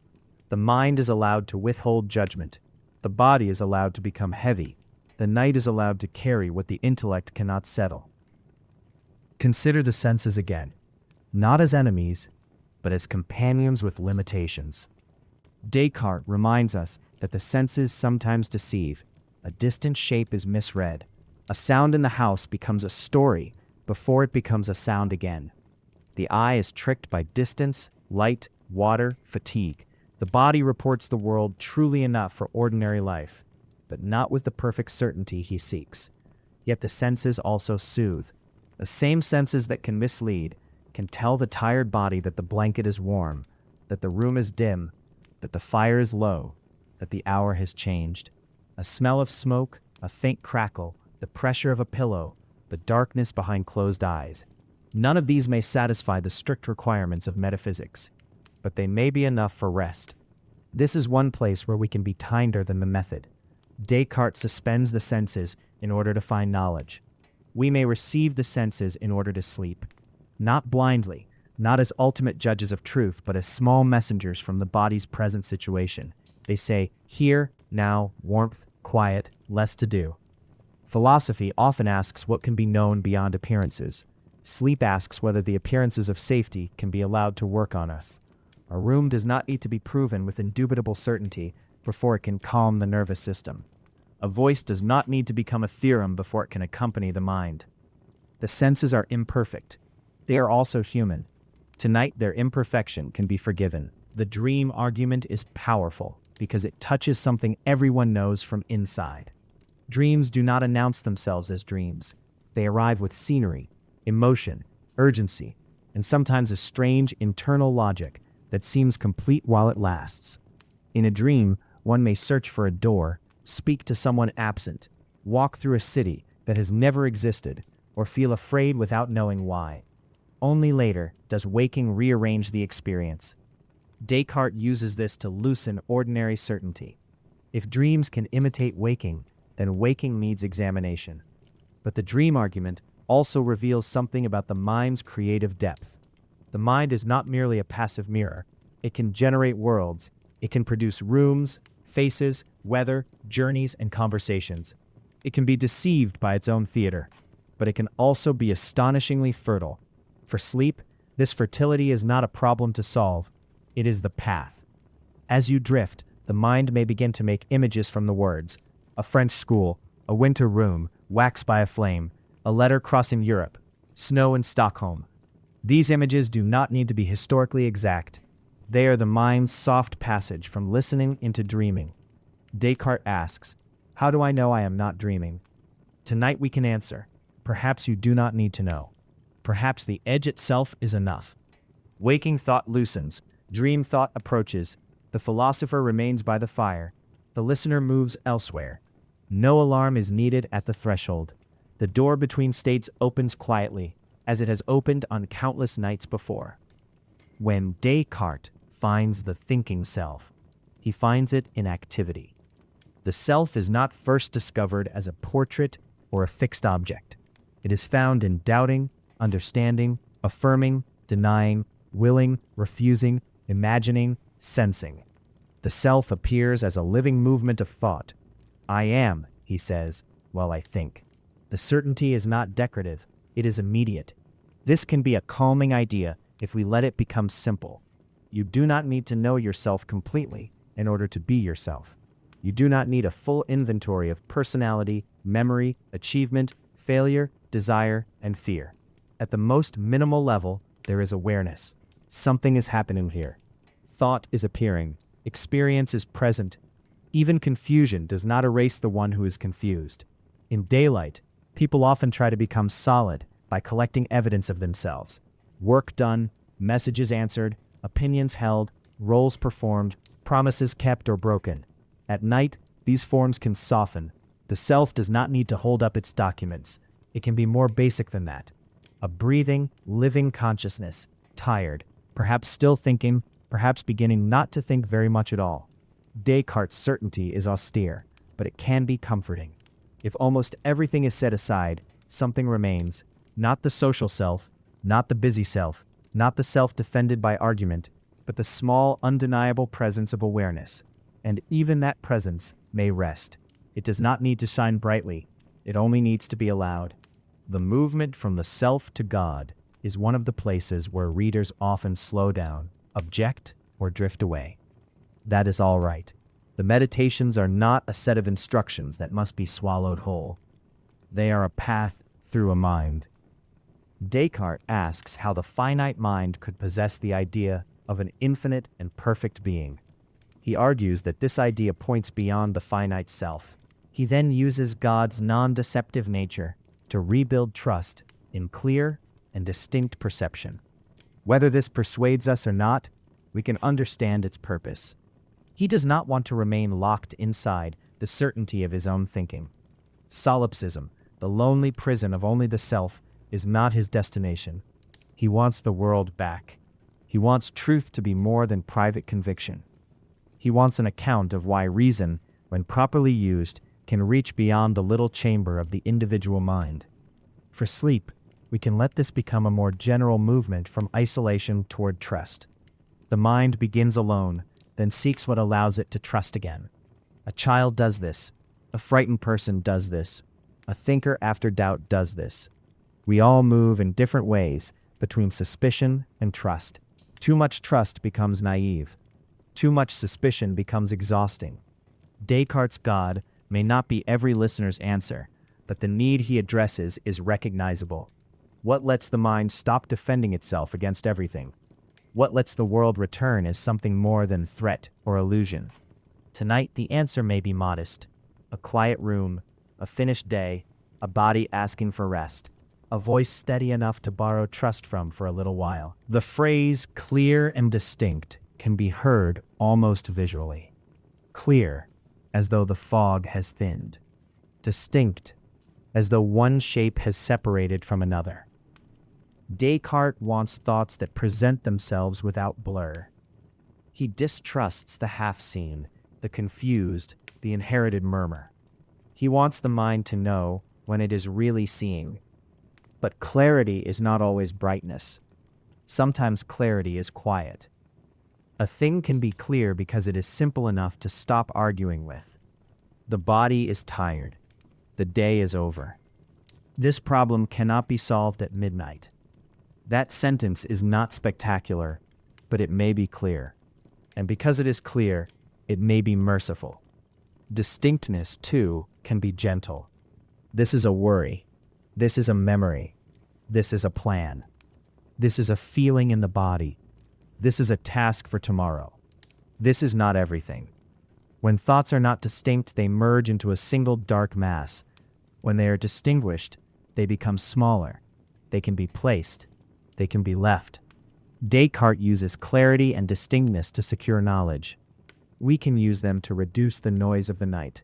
The mind is allowed to withhold judgment. The body is allowed to become heavy. The night is allowed to carry what the intellect cannot settle. Consider the senses again, not as enemies, but as companions with limitations. Descartes reminds us that the senses sometimes deceive. A distant shape is misread. A sound in the house becomes a story before it becomes a sound again. The eye is tricked by distance, light, water, fatigue. The body reports the world truly enough for ordinary life, but not with the perfect certainty he seeks. Yet the senses also soothe. The same senses that can mislead can tell the tired body that the blanket is warm, that the room is dim, that the fire is low, that the hour has changed. A smell of smoke, a faint crackle, the pressure of a pillow, the darkness behind closed eyes. None of these may satisfy the strict requirements of metaphysics, but they may be enough for rest. This is one place where we can be kinder than the method. Descartes suspends the senses in order to find knowledge. We may receive the senses in order to sleep. Not blindly, not as ultimate judges of truth, but as small messengers from the body's present situation. They say, here, now, warmth, quiet, less to do. Philosophy often asks what can be known beyond appearances. Sleep asks whether the appearances of safety can be allowed to work on us. A room does not need to be proven with indubitable certainty before it can calm the nervous system. A voice does not need to become a theorem before it can accompany the mind. The senses are imperfect. They are also human. Tonight, their imperfection can be forgiven. The dream argument is powerful because it touches something everyone knows from inside. Dreams do not announce themselves as dreams. They arrive with scenery, emotion, urgency, and sometimes a strange internal logic that seems complete while it lasts. In a dream, one may search for a door, speak to someone absent, walk through a city that has never existed, or feel afraid without knowing why. Only later does waking rearrange the experience. Descartes uses this to loosen ordinary certainty. If dreams can imitate waking, then waking needs examination. But the dream argument also reveals something about the mind's creative depth. The mind is not merely a passive mirror. It can generate worlds. It can produce rooms, faces, weather, journeys, and conversations. It can be deceived by its own theater, but it can also be astonishingly fertile. For sleep, this fertility is not a problem to solve. It is the path. As you drift, the mind may begin to make images from the words: a French school, a winter room, wax by a flame, a letter crossing Europe, snow in Stockholm. These images do not need to be historically exact. They are the mind's soft passage from listening into dreaming. Descartes asks, how do I know I am not dreaming? Tonight we can answer, perhaps you do not need to know. Perhaps the edge itself is enough. Waking thought loosens, dream thought approaches, the philosopher remains by the fire, the listener moves elsewhere. No alarm is needed at the threshold. The door between states opens quietly, as it has opened on countless nights before. When Descartes finds the thinking self, he finds it in activity. The self is not first discovered as a portrait or a fixed object. It is found in doubting, understanding, affirming, denying, willing, refusing, imagining, sensing. The self appears as a living movement of thought. I am, he says, while I think. The certainty is not decorative, it is immediate. This can be a calming idea if we let it become simple. You do not need to know yourself completely in order to be yourself. You do not need a full inventory of personality, memory, achievement, failure, desire, and fear. At the most minimal level, there is awareness. Something is happening here. Thought is appearing. Experience is present. Even confusion does not erase the one who is confused. In daylight, people often try to become solid by collecting evidence of themselves. Work done, messages answered, opinions held, roles performed, promises kept or broken. At night, these forms can soften. The self does not need to hold up its documents. It can be more basic than that. A breathing, living consciousness, tired, perhaps still thinking, perhaps beginning not to think very much at all. Descartes' certainty is austere, but it can be comforting. If almost everything is set aside, something remains. Not the social self, not the busy self, not the self defended by argument, but the small, undeniable presence of awareness. And even that presence may rest. It does not need to shine brightly. It only needs to be allowed. The movement from the self to God is one of the places where readers often slow down, object, or drift away. That is all right. The meditations are not a set of instructions that must be swallowed whole. They are a path through a mind. Descartes asks how the finite mind could possess the idea of an infinite and perfect being. He argues that this idea points beyond the finite self. He then uses God's non-deceptive nature to rebuild trust in clear and distinct perception. Whether this persuades us or not, we can understand its purpose. He does not want to remain locked inside the certainty of his own thinking. Solipsism, the lonely prison of only the self, is not his destination. He wants the world back. He wants truth to be more than private conviction. He wants an account of why reason, when properly used, can reach beyond the little chamber of the individual mind. For sleep, we can let this become a more general movement from isolation toward trust. The mind begins alone, then seeks what allows it to trust again. A child does this. A frightened person does this. A thinker after doubt does this. We all move in different ways between suspicion and trust. Too much trust becomes naive. Too much suspicion becomes exhausting. Descartes' God may not be every listener's answer, but the need he addresses is recognizable. What lets the mind stop defending itself against everything? What lets the world return as something more than threat or illusion? Tonight, the answer may be modest. A quiet room, a finished day, a body asking for rest, a voice steady enough to borrow trust from for a little while. The phrase clear and distinct can be heard almost visually. Clear, as though the fog has thinned. Distinct, as though one shape has separated from another. Descartes wants thoughts that present themselves without blur. He distrusts the half-seen, the confused, the inherited murmur. He wants the mind to know when it is really seeing. But clarity is not always brightness. Sometimes clarity is quiet. A thing can be clear because it is simple enough to stop arguing with. The body is tired. The day is over. This problem cannot be solved at midnight. That sentence is not spectacular, but it may be clear. And because it is clear, it may be merciful. Distinctness, too, can be gentle. This is a worry. This is a memory. This is a plan. This is a feeling in the body. This is a task for tomorrow. This is not everything. When thoughts are not distinct, they merge into a single dark mass. When they are distinguished, they become smaller. They can be placed. They can be left. Descartes uses clarity and distinctness to secure knowledge. We can use them to reduce the noise of the night.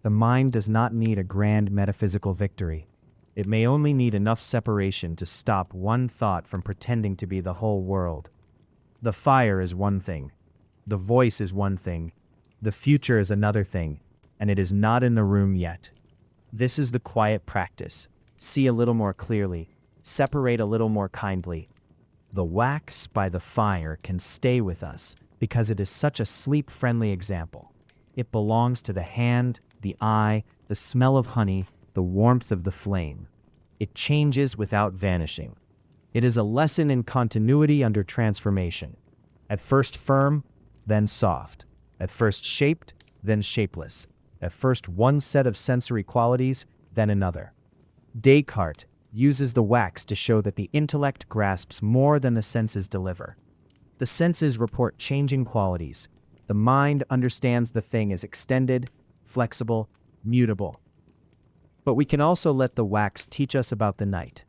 The mind does not need a grand metaphysical victory. It may only need enough separation to stop one thought from pretending to be the whole world. The fire is one thing. The voice is one thing. The future is another thing, and it is not in the room yet. This is the quiet practice. See a little more clearly. Separate a little more kindly. The wax by the fire can stay with us because it is such a sleep-friendly example. It belongs to the hand, the eye, the smell of honey, the warmth of the flame. It changes without vanishing. It is a lesson in continuity under transformation. At first firm, then soft. At first shaped, then shapeless. At first one set of sensory qualities, then another. Descartes uses the wax to show that the intellect grasps more than the senses deliver. The senses report changing qualities. The mind understands the thing as extended, flexible, mutable. But we can also let the wax teach us about the night.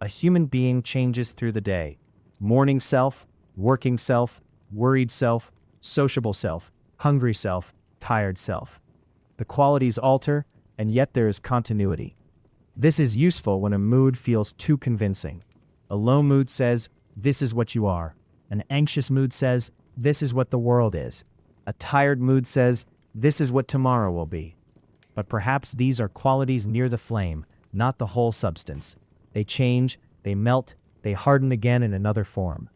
A human being changes through the day. Morning self, working self, worried self, sociable self, hungry self, tired self. The qualities alter, and yet there is continuity. This is useful when a mood feels too convincing. A low mood says, "This is what you are." An anxious mood says, "This is what the world is." A tired mood says, "This is what tomorrow will be." But perhaps these are qualities near the flame, not the whole substance. They change, they melt, they harden again in another form.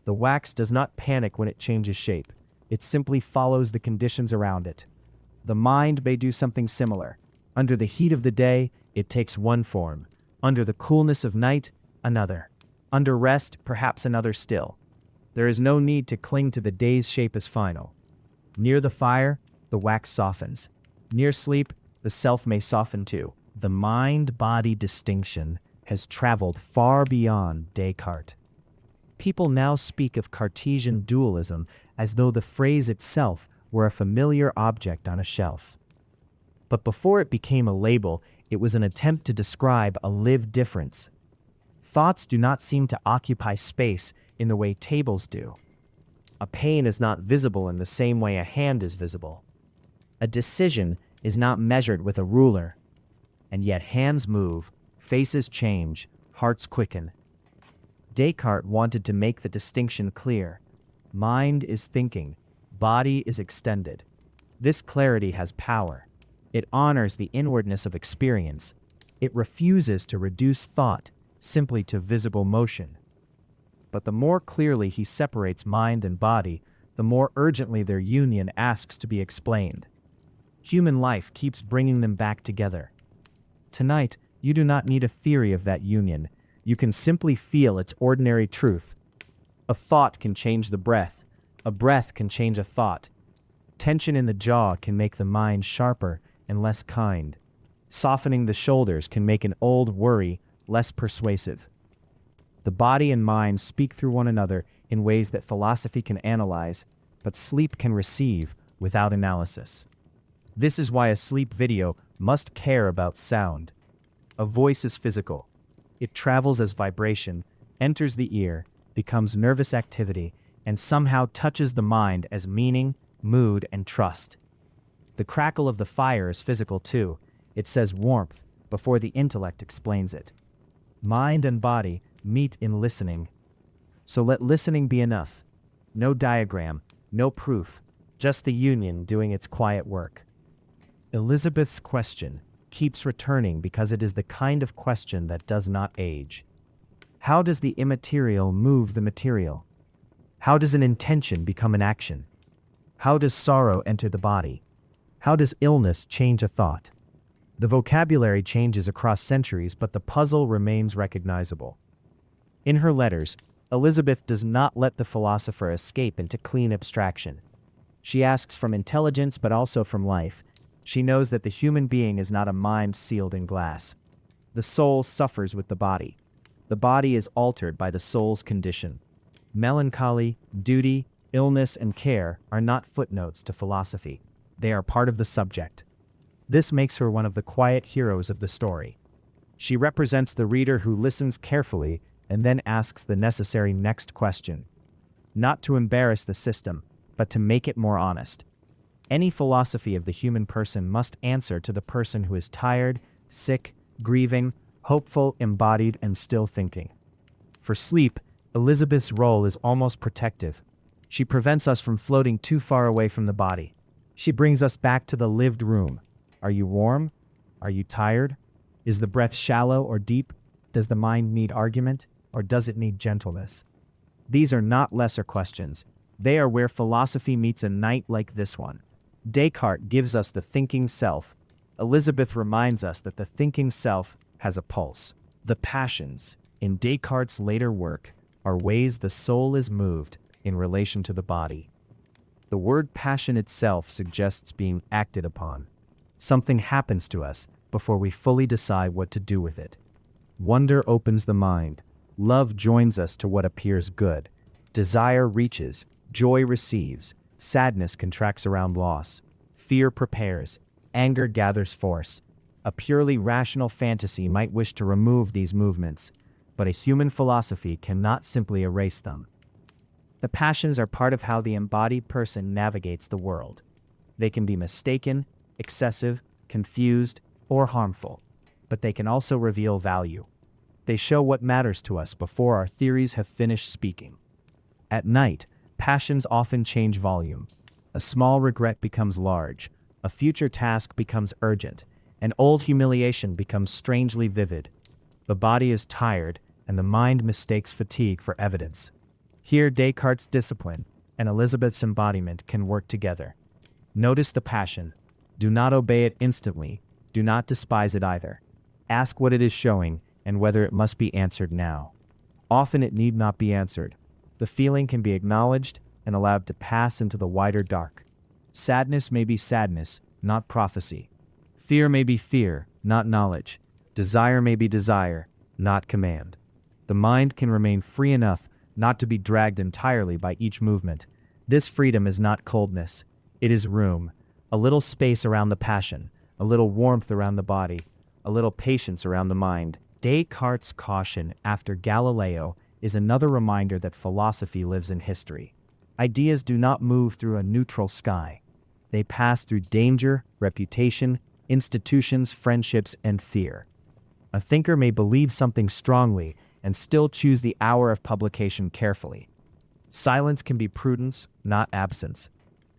The wax does not panic when it changes shape. It simply follows the conditions around it. The mind may do something similar. Under the heat of the day, it takes one form. Under the coolness of night, another. Under rest, perhaps another still. There is no need to cling to the day's shape as final. Near the fire, the wax softens. Near sleep, the self may soften too. The mind-body distinction has traveled far beyond Descartes. People now speak of Cartesian dualism as though the phrase itself were a familiar object on a shelf. But before it became a label, it was an attempt to describe a lived difference. Thoughts do not seem to occupy space in the way tables do. A pain is not visible in the same way a hand is visible. A decision is not measured with a ruler. And yet hands move, faces change, hearts quicken. Descartes wanted to make the distinction clear. Mind is thinking, body is extended. This clarity has power. It honors the inwardness of experience. It refuses to reduce thought simply to visible motion. But the more clearly he separates mind and body, the more urgently their union asks to be explained. Human life keeps bringing them back together. Tonight, you do not need a theory of that union. You can simply feel its ordinary truth. A thought can change the breath. A breath can change a thought. Tension in the jaw can make the mind sharper and less kind. Softening the shoulders can make an old worry less persuasive. The body and mind speak through one another in ways that philosophy can analyze, but sleep can receive without analysis. This is why a sleep video must care about sound. A voice is physical. It travels as vibration, enters the ear, becomes nervous activity, and somehow touches the mind as meaning, mood, and trust. The crackle of the fire is physical too. It says warmth before the intellect explains it. Mind and body meet in listening. So let listening be enough. No diagram, no proof, just the union doing its quiet work. Elisabeth's question keeps returning because it is the kind of question that does not age. How does the immaterial move the material? How does an intention become an action? How does sorrow enter the body? How does illness change a thought? The vocabulary changes across centuries, but the puzzle remains recognizable. In her letters, Elisabeth does not let the philosopher escape into clean abstraction. She asks from intelligence but also from life. She knows that the human being is not a mind sealed in glass. The soul suffers with the body. The body is altered by the soul's condition. Melancholy, duty, illness, and care are not footnotes to philosophy. They are part of the subject. This makes her one of the quiet heroes of the story. She represents the reader who listens carefully and then asks the necessary next question. Not to embarrass the system, but to make it more honest. Any philosophy of the human person must answer to the person who is tired, sick, grieving, hopeful, embodied, and still thinking. For sleep, Elisabeth's role is almost protective. She prevents us from floating too far away from the body. She brings us back to the lived room. Are you warm? Are you tired? Is the breath shallow or deep? Does the mind need argument, or does it need gentleness? These are not lesser questions. They are where philosophy meets a night like this one. Descartes gives us the thinking self. Elisabeth reminds us that the thinking self has a pulse. The passions, in Descartes' later work, are ways the soul is moved in relation to the body. The word passion itself suggests being acted upon. Something happens to us before we fully decide what to do with it. Wonder opens the mind. Love joins us to what appears good. Desire reaches. Joy receives. Sadness contracts around loss. Fear prepares. Anger gathers force. A purely rational fantasy might wish to remove these movements, but a human philosophy cannot simply erase them. The passions are part of how the embodied person navigates the world. They can be mistaken, excessive, confused, or harmful, but they can also reveal value. They show what matters to us before our theories have finished speaking. At night, passions often change volume. A small regret becomes large, a future task becomes urgent, an old humiliation becomes strangely vivid. The body is tired, and the mind mistakes fatigue for evidence. Here, Descartes' discipline and Elisabeth's embodiment can work together. Notice the passion. Do not obey it instantly. Do not despise it either. Ask what it is showing and whether it must be answered now. Often it need not be answered. The feeling can be acknowledged and allowed to pass into the wider dark. Sadness may be sadness, not prophecy. Fear may be fear, not knowledge. Desire may be desire, not command. The mind can remain free enough not to be dragged entirely by each movement. This freedom is not coldness. It is room, a little space around the passion, a little warmth around the body, a little patience around the mind. Descartes' caution after Galileo is another reminder that philosophy lives in history. Ideas do not move through a neutral sky. They pass through danger, reputation, institutions, friendships, and fear. A thinker may believe something strongly and still choose the hour of publication carefully. Silence can be prudence, not absence.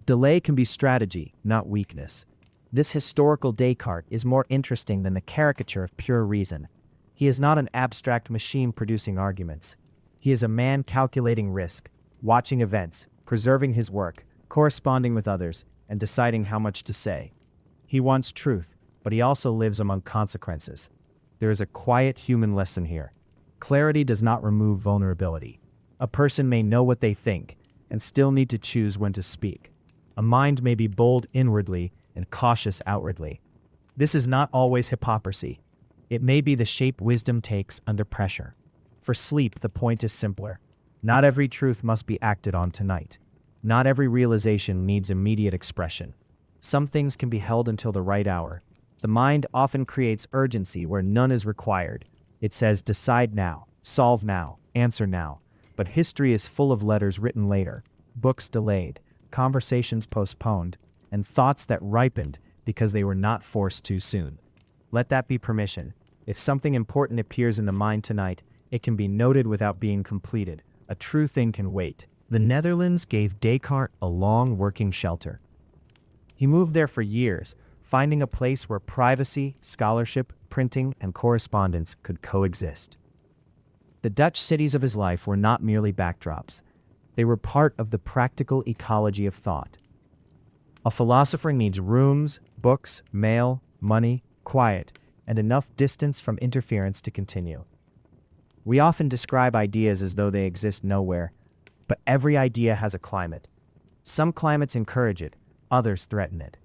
Delay can be strategy, not weakness. This historical Descartes is more interesting than the caricature of pure reason. He is not an abstract machine producing arguments. He is a man calculating risk, watching events, preserving his work, corresponding with others, and deciding how much to say. He wants truth, but he also lives among consequences. There is a quiet human lesson here. Clarity does not remove vulnerability. A person may know what they think and still need to choose when to speak. A mind may be bold inwardly and cautious outwardly. This is not always hypocrisy. It may be the shape wisdom takes under pressure. For sleep, the point is simpler. Not every truth must be acted on tonight. Not every realization needs immediate expression. Some things can be held until the right hour. The mind often creates urgency where none is required. It says, decide now, solve now, answer now. But history is full of letters written later, books delayed, conversations postponed, and thoughts that ripened because they were not forced too soon. Let that be permission. If something important appears in the mind tonight, it can be noted without being completed. A true thing can wait. The Netherlands gave Descartes a long working shelter. He moved there for years, finding a place where privacy, scholarship, printing, and correspondence could coexist. The Dutch cities of his life were not merely backdrops. They were part of the practical ecology of thought. A philosopher needs rooms, books, mail, money, quiet, and enough distance from interference to continue. We often describe ideas as though they exist nowhere, but every idea has a climate. Some climates encourage it, others threaten it.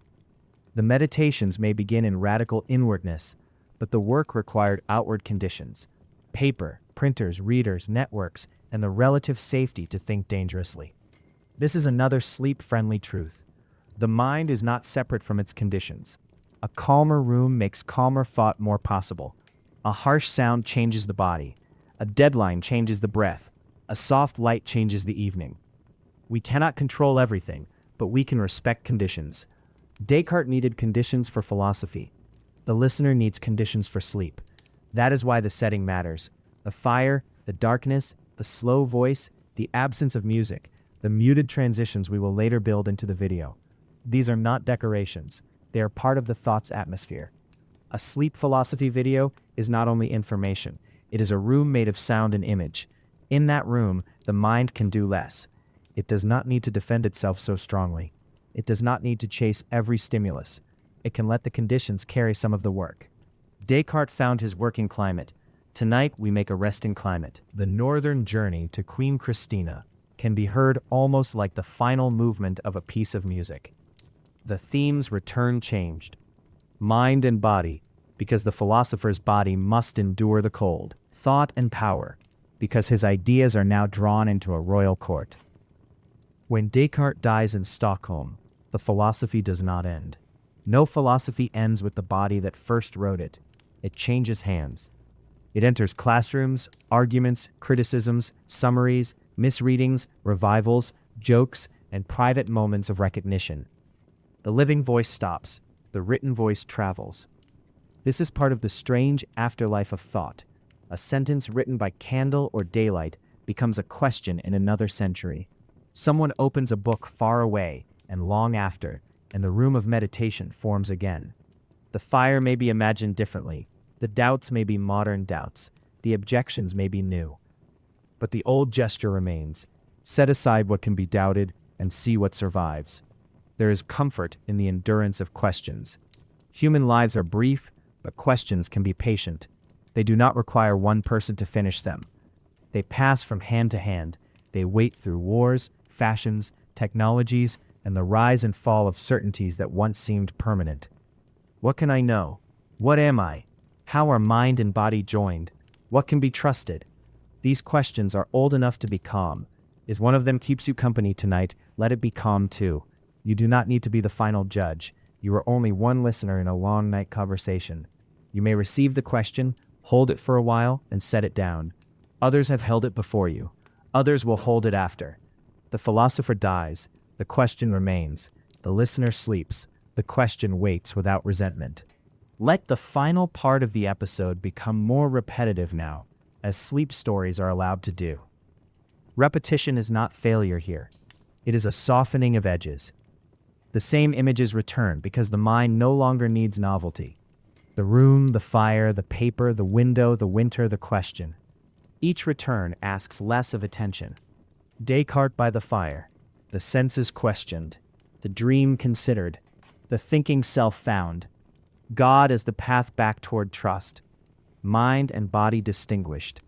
The meditations may begin in radical inwardness, but the work required outward conditions: paper, printers, readers, networks, and the relative safety to think dangerously. This is another sleep-friendly truth. The mind is not separate from its conditions. A calmer room makes calmer thought more possible. A harsh sound changes the body. A deadline changes the breath. A soft light changes the evening. We cannot control everything, but we can respect conditions. Descartes needed conditions for philosophy. The listener needs conditions for sleep. That is why the setting matters. The fire, the darkness, the slow voice, the absence of music, the muted transitions we will later build into the video. These are not decorations. They are part of the thought's atmosphere. A sleep philosophy video is not only information. It is a room made of sound and image. In that room, the mind can do less. It does not need to defend itself so strongly. It does not need to chase every stimulus. It can let the conditions carry some of the work. Descartes found his working climate. Tonight we make a resting climate. The northern journey to Queen Christina can be heard almost like the final movement of a piece of music. The themes return changed. Mind and body, because the philosopher's body must endure the cold. Thought and power, because his ideas are now drawn into a royal court. When Descartes dies in Stockholm, the philosophy does not end. No philosophy ends with the body that first wrote it. It changes hands. It enters classrooms, arguments, criticisms, summaries, misreadings, revivals, jokes, and private moments of recognition. The living voice stops. The written voice travels. This is part of the strange afterlife of thought. A sentence written by candle or daylight becomes a question in another century. Someone opens a book far away and long after, and the room of meditation forms again. The fire may be imagined differently. The doubts may be modern doubts. The objections may be new. But the old gesture remains. Set aside what can be doubted and see what survives. There is comfort in the endurance of questions. Human lives are brief, but questions can be patient. They do not require one person to finish them. They pass from hand to hand. They wait through wars, fashions, technologies, and the rise and fall of certainties that once seemed permanent. What can I know? What am I? How are mind and body joined? What can be trusted? These questions are old enough to be calm. If one of them keeps you company tonight, let it be calm too. You do not need to be the final judge. You are only one listener in a long night conversation. You may receive the question, hold it for a while, and set it down. Others have held it before you. Others will hold it after. The philosopher dies. The question remains. The listener sleeps. The question waits without resentment. Let the final part of the episode become more repetitive now, as sleep stories are allowed to do. Repetition is not failure here. It is a softening of edges. The same images return because the mind no longer needs novelty. The room, the fire, the paper, the window, the winter, the question. Each return asks less of attention. Descartes by the fire, the senses questioned, the dream considered, the thinking self found, God as the path back toward trust, mind and body distinguished,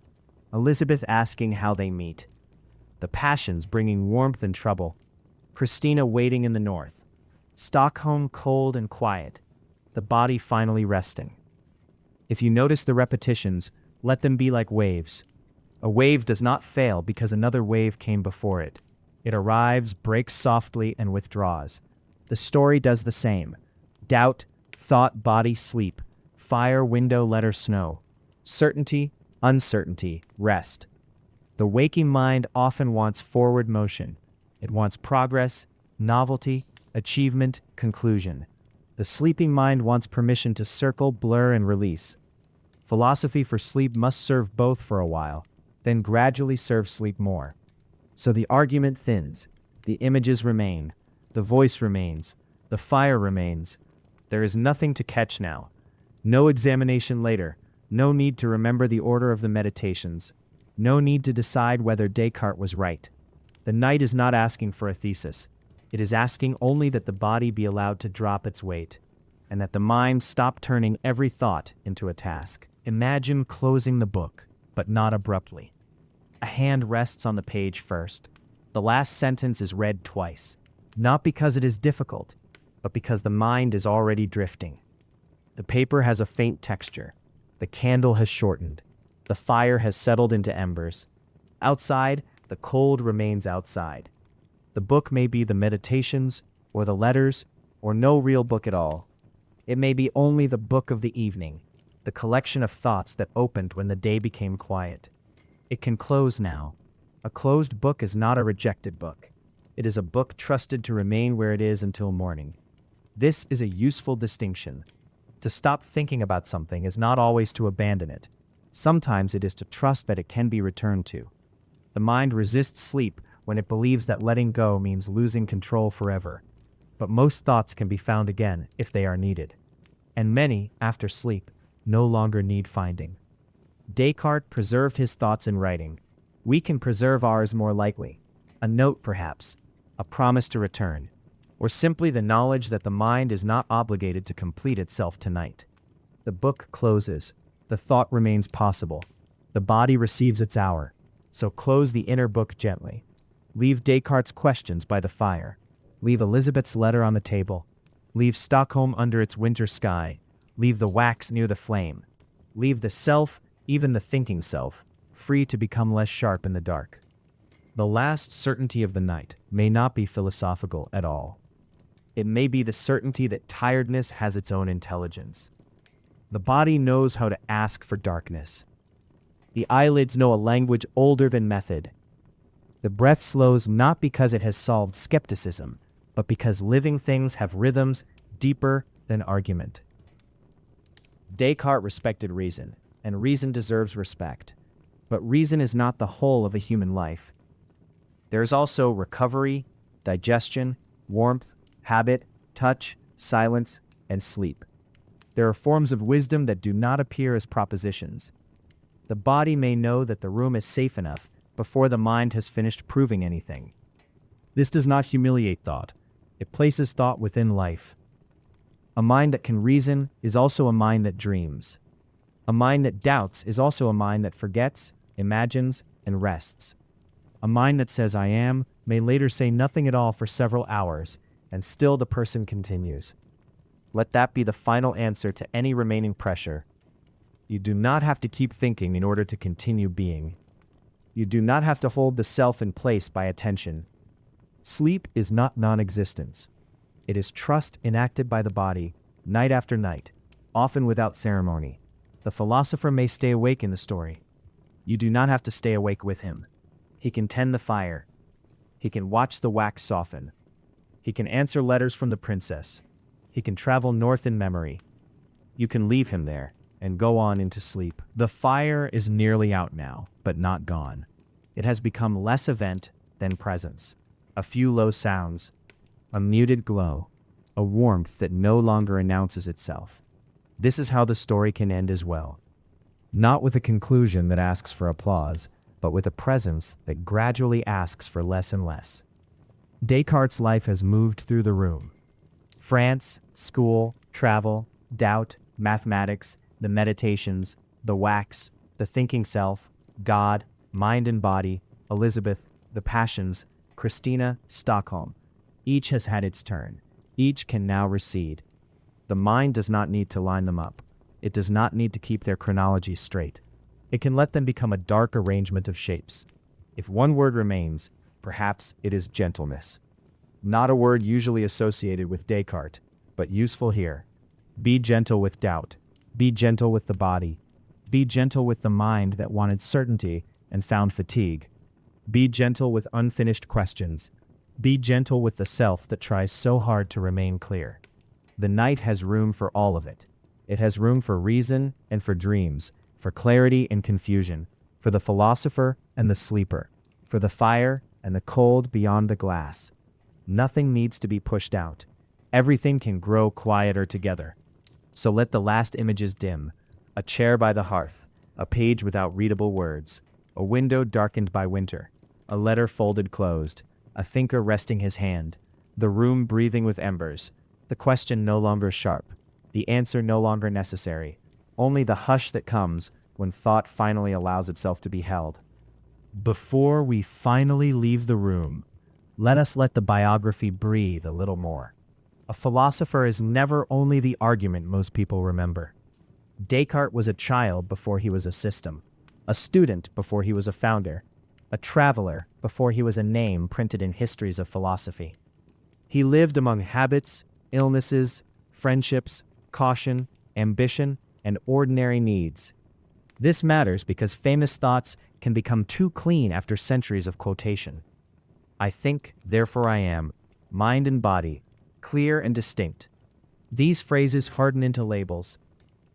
Elisabeth asking how they meet, the passions bringing warmth and trouble, Christina waiting in the north, Stockholm cold and quiet, the body finally resting. If you notice the repetitions, let them be like waves. A wave does not fail because another wave came before it. It arrives, breaks softly, and withdraws. The story does the same. Doubt, thought, body, sleep, fire, window, letter, snow, certainty, uncertainty, rest. The waking mind often wants forward motion. It wants progress, novelty, achievement, conclusion. The sleeping mind wants permission to circle, blur, and release. Philosophy for sleep must serve both for a while, then gradually serve sleep more. So the argument thins, the images remain, the voice remains, the fire remains. There is nothing to catch now. No examination later, no need to remember the order of the meditations, no need to decide whether Descartes was right. The night is not asking for a thesis. It is asking only that the body be allowed to drop its weight, and that the mind stop turning every thought into a task. Imagine closing the book, but not abruptly. A hand rests on the page first. The last sentence is read twice, not because it is difficult, but because the mind is already drifting. The paper has a faint texture. The candle has shortened. The fire has settled into embers. Outside, the cold remains outside. The book may be the meditations, or the letters, or no real book at all. It may be only the book of the evening, the collection of thoughts that opened when the day became quiet. It can close now. A closed book is not a rejected book. It is a book trusted to remain where it is until morning. This is a useful distinction. To stop thinking about something is not always to abandon it. Sometimes it is to trust that it can be returned to. The mind resists sleep when it believes that letting go means losing control forever. But most thoughts can be found again if they are needed. And many, after sleep, no longer need finding. Descartes preserved his thoughts in writing. We can preserve ours more likely. A note, perhaps, a promise to return, or simply the knowledge that the mind is not obligated to complete itself tonight. The book closes. The thought remains possible. The body receives its hour. So close the inner book gently. Leave Descartes' questions by the fire. Leave Elisabeth's letter on the table. Leave Stockholm under its winter sky. Leave the wax near the flame. Leave the self, even the thinking self, free to become less sharp in the dark. The last certainty of the night may not be philosophical at all. It may be the certainty that tiredness has its own intelligence. The body knows how to ask for darkness. The eyelids know a language older than method. The breath slows not because it has solved skepticism, but because living things have rhythms deeper than argument. Descartes respected reason, and reason deserves respect. But reason is not the whole of a human life. There is also recovery, digestion, warmth, habit, touch, silence, and sleep. There are forms of wisdom that do not appear as propositions. The body may know that the room is safe enough before the mind has finished proving anything. This does not humiliate thought. It places thought within life. A mind that can reason is also a mind that dreams. A mind that doubts is also a mind that forgets, imagines, and rests. A mind that says I am may later say nothing at all for several hours, and still the person continues. Let that be the final answer to any remaining pressure. You do not have to keep thinking in order to continue being. You do not have to hold the self in place by attention. Sleep is not non-existence. It is trust enacted by the body, night after night, often without ceremony. The philosopher may stay awake in the story. You do not have to stay awake with him. He can tend the fire. He can watch the wax soften. He can answer letters from the princess. He can travel north in memory. You can leave him there and go on into sleep. The fire is nearly out now, but not gone. It has become less event than presence. A few low sounds, a muted glow, a warmth that no longer announces itself. This is how the story can end as well. Not with a conclusion that asks for applause, but with a presence that gradually asks for less and less. Descartes' life has moved through the room. France, school, travel, doubt, mathematics, the meditations, the wax, the thinking self, God, mind and body, Elisabeth, the passions, Christina, Stockholm. Each has had its turn. Each can now recede. The mind does not need to line them up. It does not need to keep their chronology straight. It can let them become a dark arrangement of shapes. If one word remains, perhaps it is gentleness. Not a word usually associated with Descartes, but useful here. Be gentle with doubt. Be gentle with the body. Be gentle with the mind that wanted certainty and found fatigue. Be gentle with unfinished questions. Be gentle with the self that tries so hard to remain clear. The night has room for all of it. It has room for reason and for dreams, for clarity and confusion, for the philosopher and the sleeper, for the fire and the cold beyond the glass. Nothing needs to be pushed out. Everything can grow quieter together. So let the last images dim. A chair by the hearth, a page without readable words, a window darkened by winter, a letter folded closed, a thinker resting his hand, the room breathing with embers, the question no longer sharp, the answer no longer necessary, only the hush that comes when thought finally allows itself to be held. Before we finally leave the room, let us let the biography breathe a little more. A philosopher is never only the argument most people remember. Descartes was a child before he was a system, a student before he was a founder, a traveler before he was a name printed in histories of philosophy. He lived among habits, illnesses, friendships, caution, ambition, and ordinary needs. This matters because famous thoughts can become too clean after centuries of quotation. I think, therefore I am, mind and body, clear and distinct. These phrases harden into labels,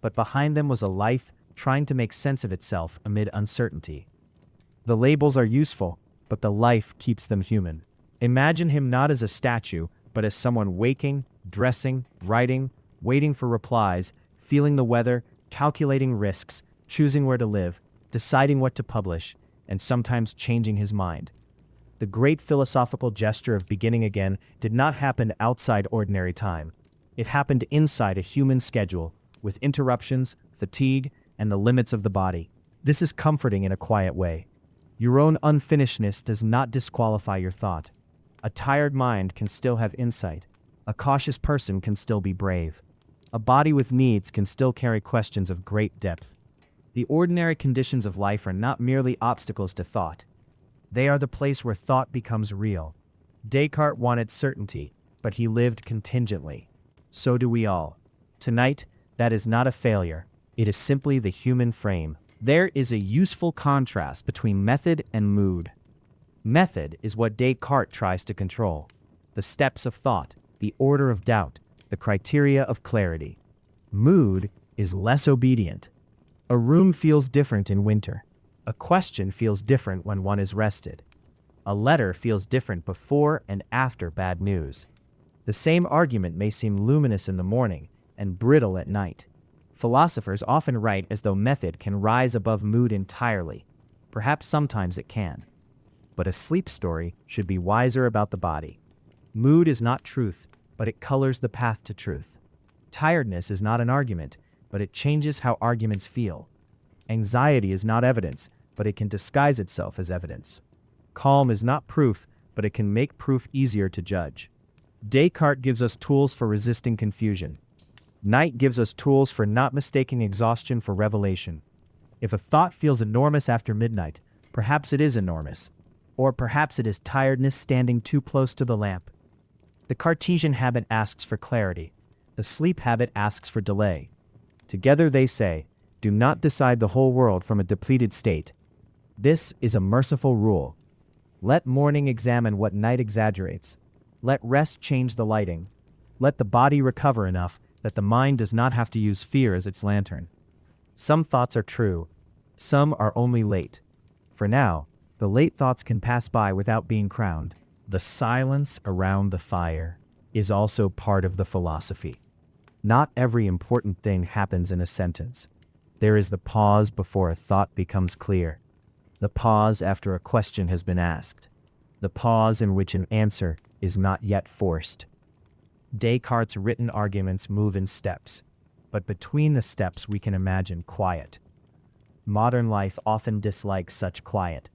but behind them was a life trying to make sense of itself amid uncertainty. The labels are useful, but the life keeps them human. Imagine him not as a statue, but as someone waking, dressing, writing, waiting for replies, feeling the weather, calculating risks, choosing where to live, deciding what to publish, and sometimes changing his mind. The great philosophical gesture of beginning again did not happen outside ordinary time. It happened inside a human schedule, with interruptions, fatigue, and the limits of the body. This is comforting in a quiet way. Your own unfinishedness does not disqualify your thought. A tired mind can still have insight. A cautious person can still be brave. A body with needs can still carry questions of great depth. The ordinary conditions of life are not merely obstacles to thought. They are the place where thought becomes real. Descartes wanted certainty, but he lived contingently. So do we all. Tonight, that is not a failure. It is simply the human frame. There is a useful contrast between method and mood. Method is what Descartes tries to control. The steps of thought, the order of doubt, the criteria of clarity. Mood is less obedient. A room feels different in winter. A question feels different when one is rested. A letter feels different before and after bad news. The same argument may seem luminous in the morning and brittle at night. Philosophers often write as though method can rise above mood entirely. Perhaps sometimes it can. But a sleep story should be wiser about the body. Mood is not truth, but it colors the path to truth. Tiredness is not an argument, but it changes how arguments feel. Anxiety is not evidence, but it can disguise itself as evidence. Calm is not proof, but it can make proof easier to judge. Descartes gives us tools for resisting confusion. Night gives us tools for not mistaking exhaustion for revelation. If a thought feels enormous after midnight, perhaps it is enormous. Or perhaps it is tiredness standing too close to the lamp. The Cartesian habit asks for clarity. The sleep habit asks for delay. Together they say, do not decide the whole world from a depleted state. This is a merciful rule. Let morning examine what night exaggerates. Let rest change the lighting. Let the body recover enough that the mind does not have to use fear as its lantern. Some thoughts are true. Some are only late. For now, the late thoughts can pass by without being crowned. The silence around the fire is also part of the philosophy. Not every important thing happens in a sentence. There is the pause before a thought becomes clear. The pause after a question has been asked. The pause in which an answer is not yet forced. Descartes' written arguments move in steps, but between the steps we can imagine quiet. Modern life often dislikes such quiet.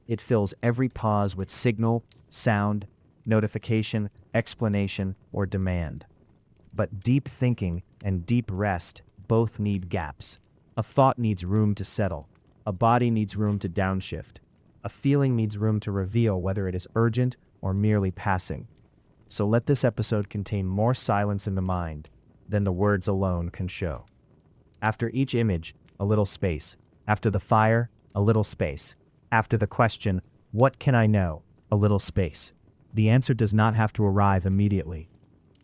It fills every pause with signal, sound, notification, explanation, or demand. But deep thinking and deep rest both need gaps. A thought needs room to settle. A body needs room to downshift. A feeling needs room to reveal whether it is urgent or merely passing. So let this episode contain more silence in the mind than the words alone can show. After each image, a little space. After the fire, a little space. After the question, what can I know? A little space. The answer does not have to arrive immediately.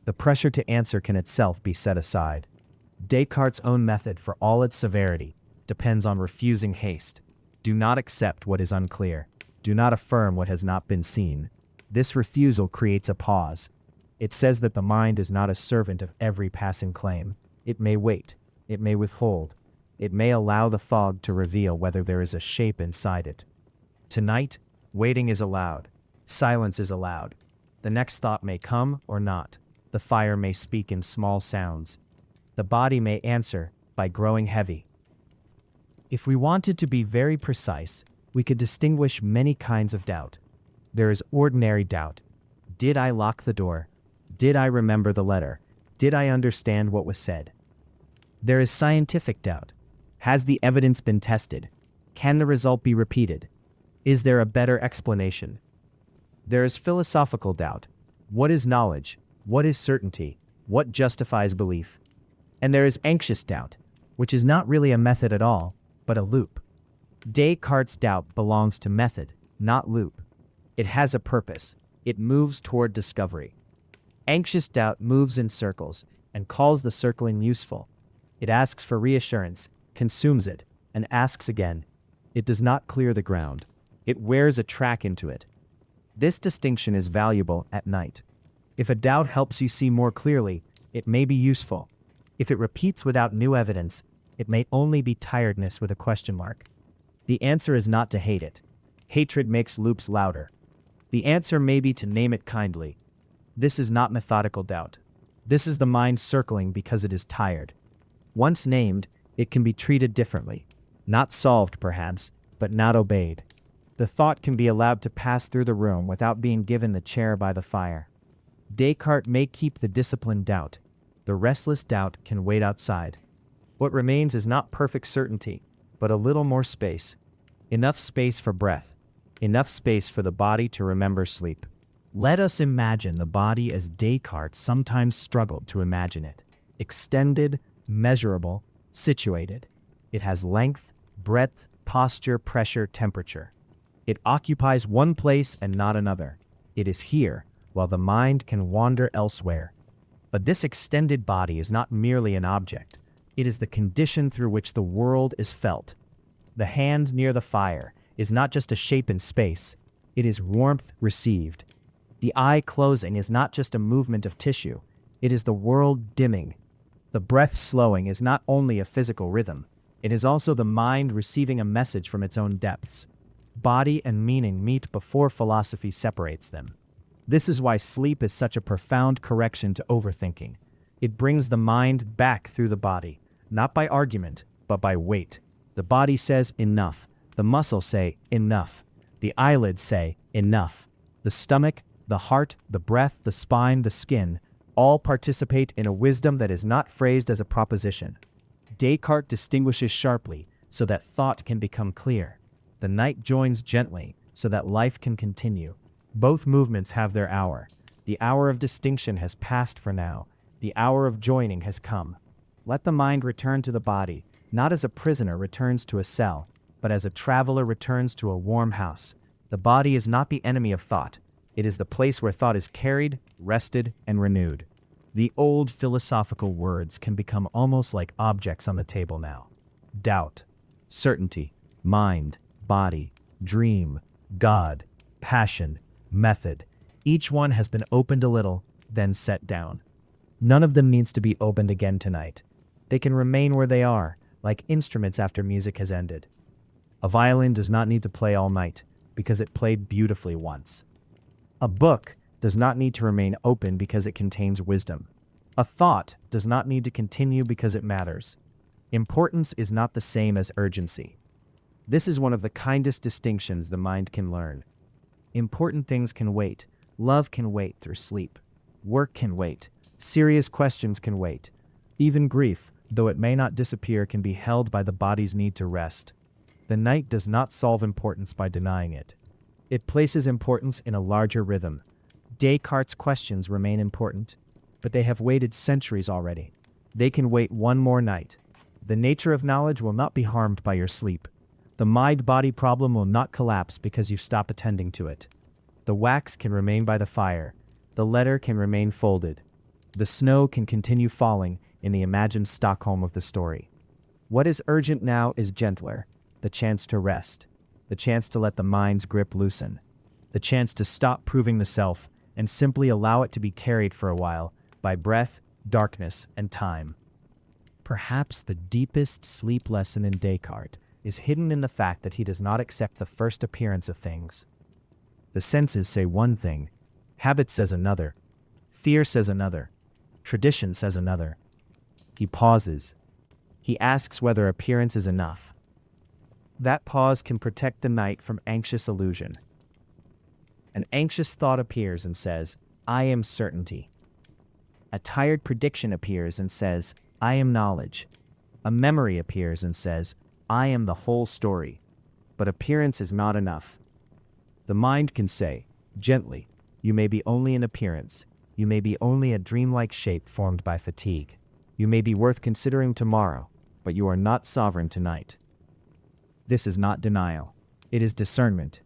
The pressure to answer can itself be set aside. Descartes' own method, for all its severity, depends on refusing haste. Do not accept what is unclear. Do not affirm what has not been seen. This refusal creates a pause. It says that the mind is not a servant of every passing claim. It may wait. It may withhold. It may allow the fog to reveal whether there is a shape inside it. Tonight, waiting is allowed. Silence is allowed. The next thought may come or not. The fire may speak in small sounds. The body may answer by growing heavy. If we wanted to be very precise, we could distinguish many kinds of doubt. There is ordinary doubt. Did I lock the door? Did I remember the letter? Did I understand what was said? There is scientific doubt. Has the evidence been tested? Can the result be repeated? Is there a better explanation? There is philosophical doubt. What is knowledge? What is certainty? What justifies belief? And there is anxious doubt, which is not really a method at all, but a loop. Descartes' doubt belongs to method, not loop. It has a purpose. It moves toward discovery. Anxious doubt moves in circles and calls the circling useful. It asks for reassurance, consumes it, and asks again. It does not clear the ground. It wears a track into it. This distinction is valuable at night. If a doubt helps you see more clearly, it may be useful. If it repeats without new evidence, it may only be tiredness with a question mark. The answer is not to hate it. Hatred makes loops louder. The answer may be to name it kindly. This is not methodical doubt. This is the mind circling because it is tired. Once named, it can be treated differently. Not solved, perhaps, but not obeyed. The thought can be allowed to pass through the room without being given the chair by the fire. Descartes may keep the disciplined doubt. The restless doubt can wait outside. What remains is not perfect certainty, but a little more space. Enough space for breath. Enough space for the body to remember sleep. Let us imagine the body as Descartes sometimes struggled to imagine it. Extended, measurable, situated. It has length, breadth, posture, pressure, temperature. It occupies one place and not another. It is here, while the mind can wander elsewhere. But this extended body is not merely an object. It is the condition through which the world is felt. The hand near the fire is not just a shape in space. It is warmth received. The eye closing is not just a movement of tissue. It is the world dimming. The breath slowing is not only a physical rhythm. It is also the mind receiving a message from its own depths. Body and meaning meet before philosophy separates them. This is why sleep is such a profound correction to overthinking. It brings the mind back through the body, not by argument, but by weight. The body says enough. The muscles say enough. The eyelids say enough. The stomach, the heart, the breath, the spine, the skin, all participate in a wisdom that is not phrased as a proposition. Descartes distinguishes sharply so that thought can become clear. The night joins gently so that life can continue. Both movements have their hour. The hour of distinction has passed for now. The hour of joining has come. Let the mind return to the body, not as a prisoner returns to a cell, but as a traveler returns to a warm house. The body is not the enemy of thought. It is the place where thought is carried, rested, and renewed. The old philosophical words can become almost like objects on the table now. Doubt, certainty, mind, body, dream, God, passion, method. Each one has been opened a little, then set down. None of them needs to be opened again tonight. They can remain where they are, like instruments after music has ended. A violin does not need to play all night, because it played beautifully once. A book does not need to remain open because it contains wisdom. A thought does not need to continue because it matters. Importance is not the same as urgency. This is one of the kindest distinctions the mind can learn. Important things can wait. Love can wait through sleep. Work can wait. Serious questions can wait. Even grief, though it may not disappear, can be held by the body's need to rest. The night does not solve importance by denying it. It places importance in a larger rhythm. Descartes' questions remain important, but they have waited centuries already. They can wait one more night. The nature of knowledge will not be harmed by your sleep. The mind-body problem will not collapse because you stop attending to it. The wax can remain by the fire. The letter can remain folded. The snow can continue falling in the imagined Stockholm of the story. What is urgent now is gentler, the chance to rest, the chance to let the mind's grip loosen, the chance to stop proving the self and simply allow it to be carried for a while by breath, darkness, and time. Perhaps the deepest sleep lesson in Descartes is hidden in the fact that he does not accept the first appearance of things. The senses say one thing, habit says another, fear says another, tradition says another. He pauses. He asks whether appearance is enough. That pause can protect the night from anxious illusion. An anxious thought appears and says, I am certainty. A tired prediction appears and says, I am knowledge. A memory appears and says, I am the whole story. But appearance is not enough. The mind can say, gently, you may be only an appearance. You may be only a dreamlike shape formed by fatigue. You may be worth considering tomorrow, but you are not sovereign tonight. This is not denial. It is discernment.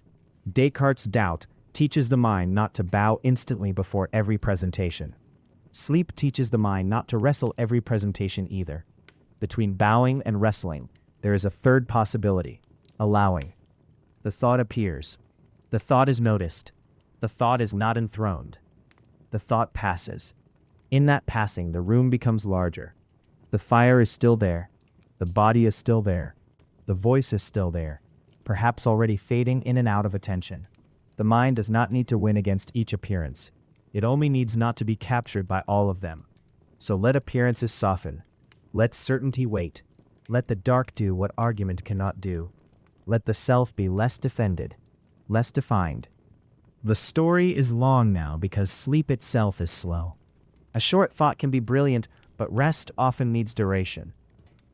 Descartes' doubt teaches the mind not to bow instantly before every presentation. Sleep teaches the mind not to wrestle every presentation either. Between bowing and wrestling, there is a third possibility, allowing. The thought appears. The thought is noticed. The thought is not enthroned. The thought passes. In that passing, the room becomes larger. The fire is still there. The body is still there. The voice is still there, perhaps already fading in and out of attention. The mind does not need to win against each appearance. It only needs not to be captured by all of them. So let appearances soften. Let certainty wait. Let the dark do what argument cannot do. Let the self be less defended, less defined. The story is long now because sleep itself is slow. A short thought can be brilliant, but rest often needs duration.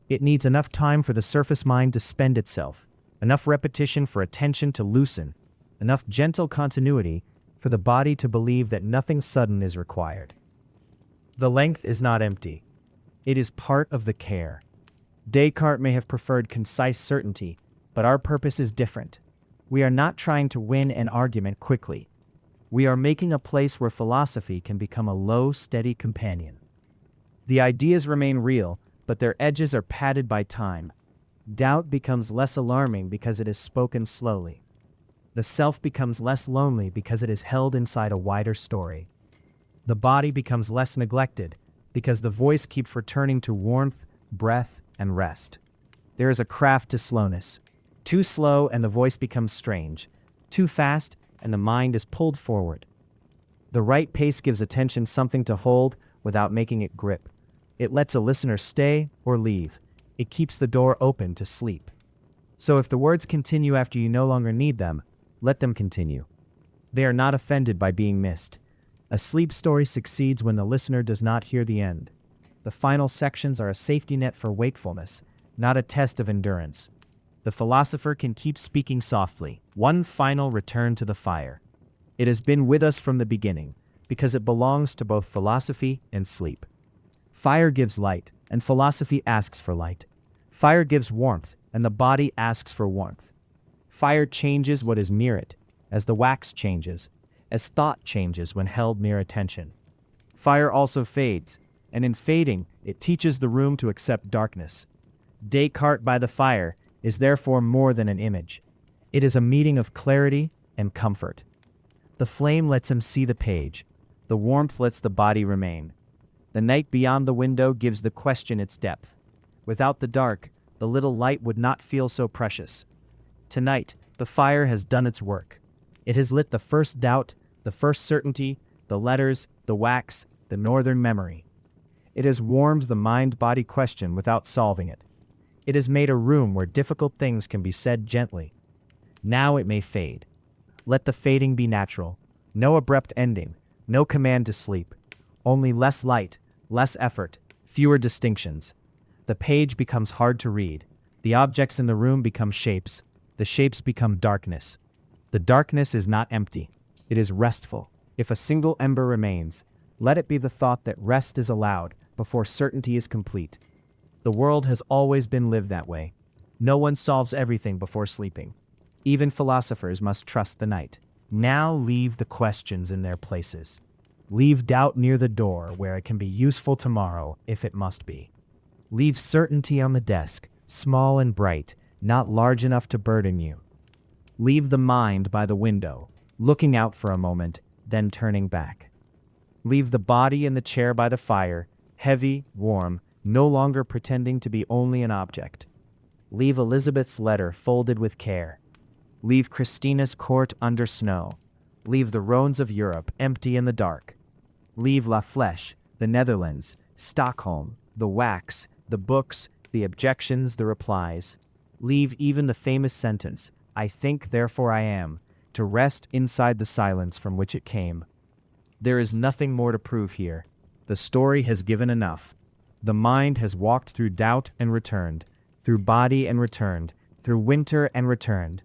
It needs enough time for the surface mind to spend itself, enough repetition for attention to loosen, enough gentle continuity for the body to believe that nothing sudden is required. The length is not empty. It is part of the care. Descartes may have preferred concise certainty, but our purpose is different. We are not trying to win an argument quickly. We are making a place where philosophy can become a low, steady companion. The ideas remain real, but their edges are padded by time. Doubt becomes less alarming because it is spoken slowly. The self becomes less lonely because it is held inside a wider story. The body becomes less neglected because the voice keeps returning to warmth, breath, and rest. There is a craft to slowness. Too slow and the voice becomes strange. Too fast and the mind is pulled forward. The right pace gives attention something to hold without making it grip. It lets a listener stay or leave. It keeps the door open to sleep. So if the words continue after you no longer need them, let them continue. They are not offended by being missed. A sleep story succeeds when the listener does not hear the end. The final sections are a safety net for wakefulness, not a test of endurance. The philosopher can keep speaking softly. One final return to the fire. It has been with us from the beginning, because it belongs to both philosophy and sleep. Fire gives light, and philosophy asks for light. Fire gives warmth, and the body asks for warmth. Fire changes what is near it, as the wax changes, as thought changes when held near attention. Fire also fades, and in fading, it teaches the room to accept darkness. Descartes by the fire is therefore more than an image. It is a meeting of clarity and comfort. The flame lets him see the page. The warmth lets the body remain. The night beyond the window gives the question its depth. Without the dark, the little light would not feel so precious. Tonight, the fire has done its work. It has lit the first doubt, the first certainty, the letters, the wax, the northern memory. It has warmed the mind-body question without solving it. It has made a room where difficult things can be said gently. Now it may fade. Let the fading be natural. No abrupt ending, no command to sleep. Only less light, less effort, fewer distinctions. The page becomes hard to read. The objects in the room become shapes. The shapes become darkness. The darkness is not empty. It is restful. If a single ember remains, let it be the thought that rest is allowed before certainty is complete. The world has always been lived that way. No one solves everything before sleeping. Even philosophers must trust the night. Now leave the questions in their places. Leave doubt near the door where it can be useful tomorrow if it must be. Leave certainty on the desk, small and bright, not large enough to burden you. Leave the mind by the window, looking out for a moment, then turning back. Leave the body in the chair by the fire, heavy, warm, no longer pretending to be only an object. Leave Elisabeth's letter folded with care. Leave Christina's court under snow. Leave the Rhones of Europe empty in the dark. Leave La Flèche, the Netherlands, Stockholm, the wax, the books, the objections, the replies. Leave even the famous sentence, "I think, therefore I am," to rest inside the silence from which it came. There is nothing more to prove here. The story has given enough. The mind has walked through doubt and returned, through body and returned, through winter and returned.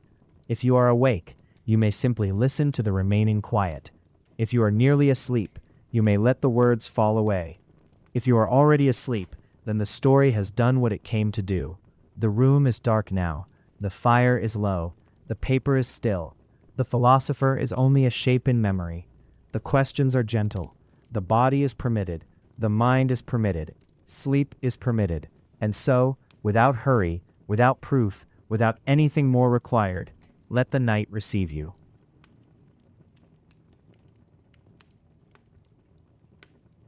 If you are awake, you may simply listen to the remaining quiet. If you are nearly asleep, you may let the words fall away. If you are already asleep, then the story has done what it came to do. The room is dark now. The fire is low. The paper is still. The philosopher is only a shape in memory. The questions are gentle. The body is permitted. The mind is permitted. Sleep is permitted. And so, without hurry, without proof, without anything more required, let the night receive you.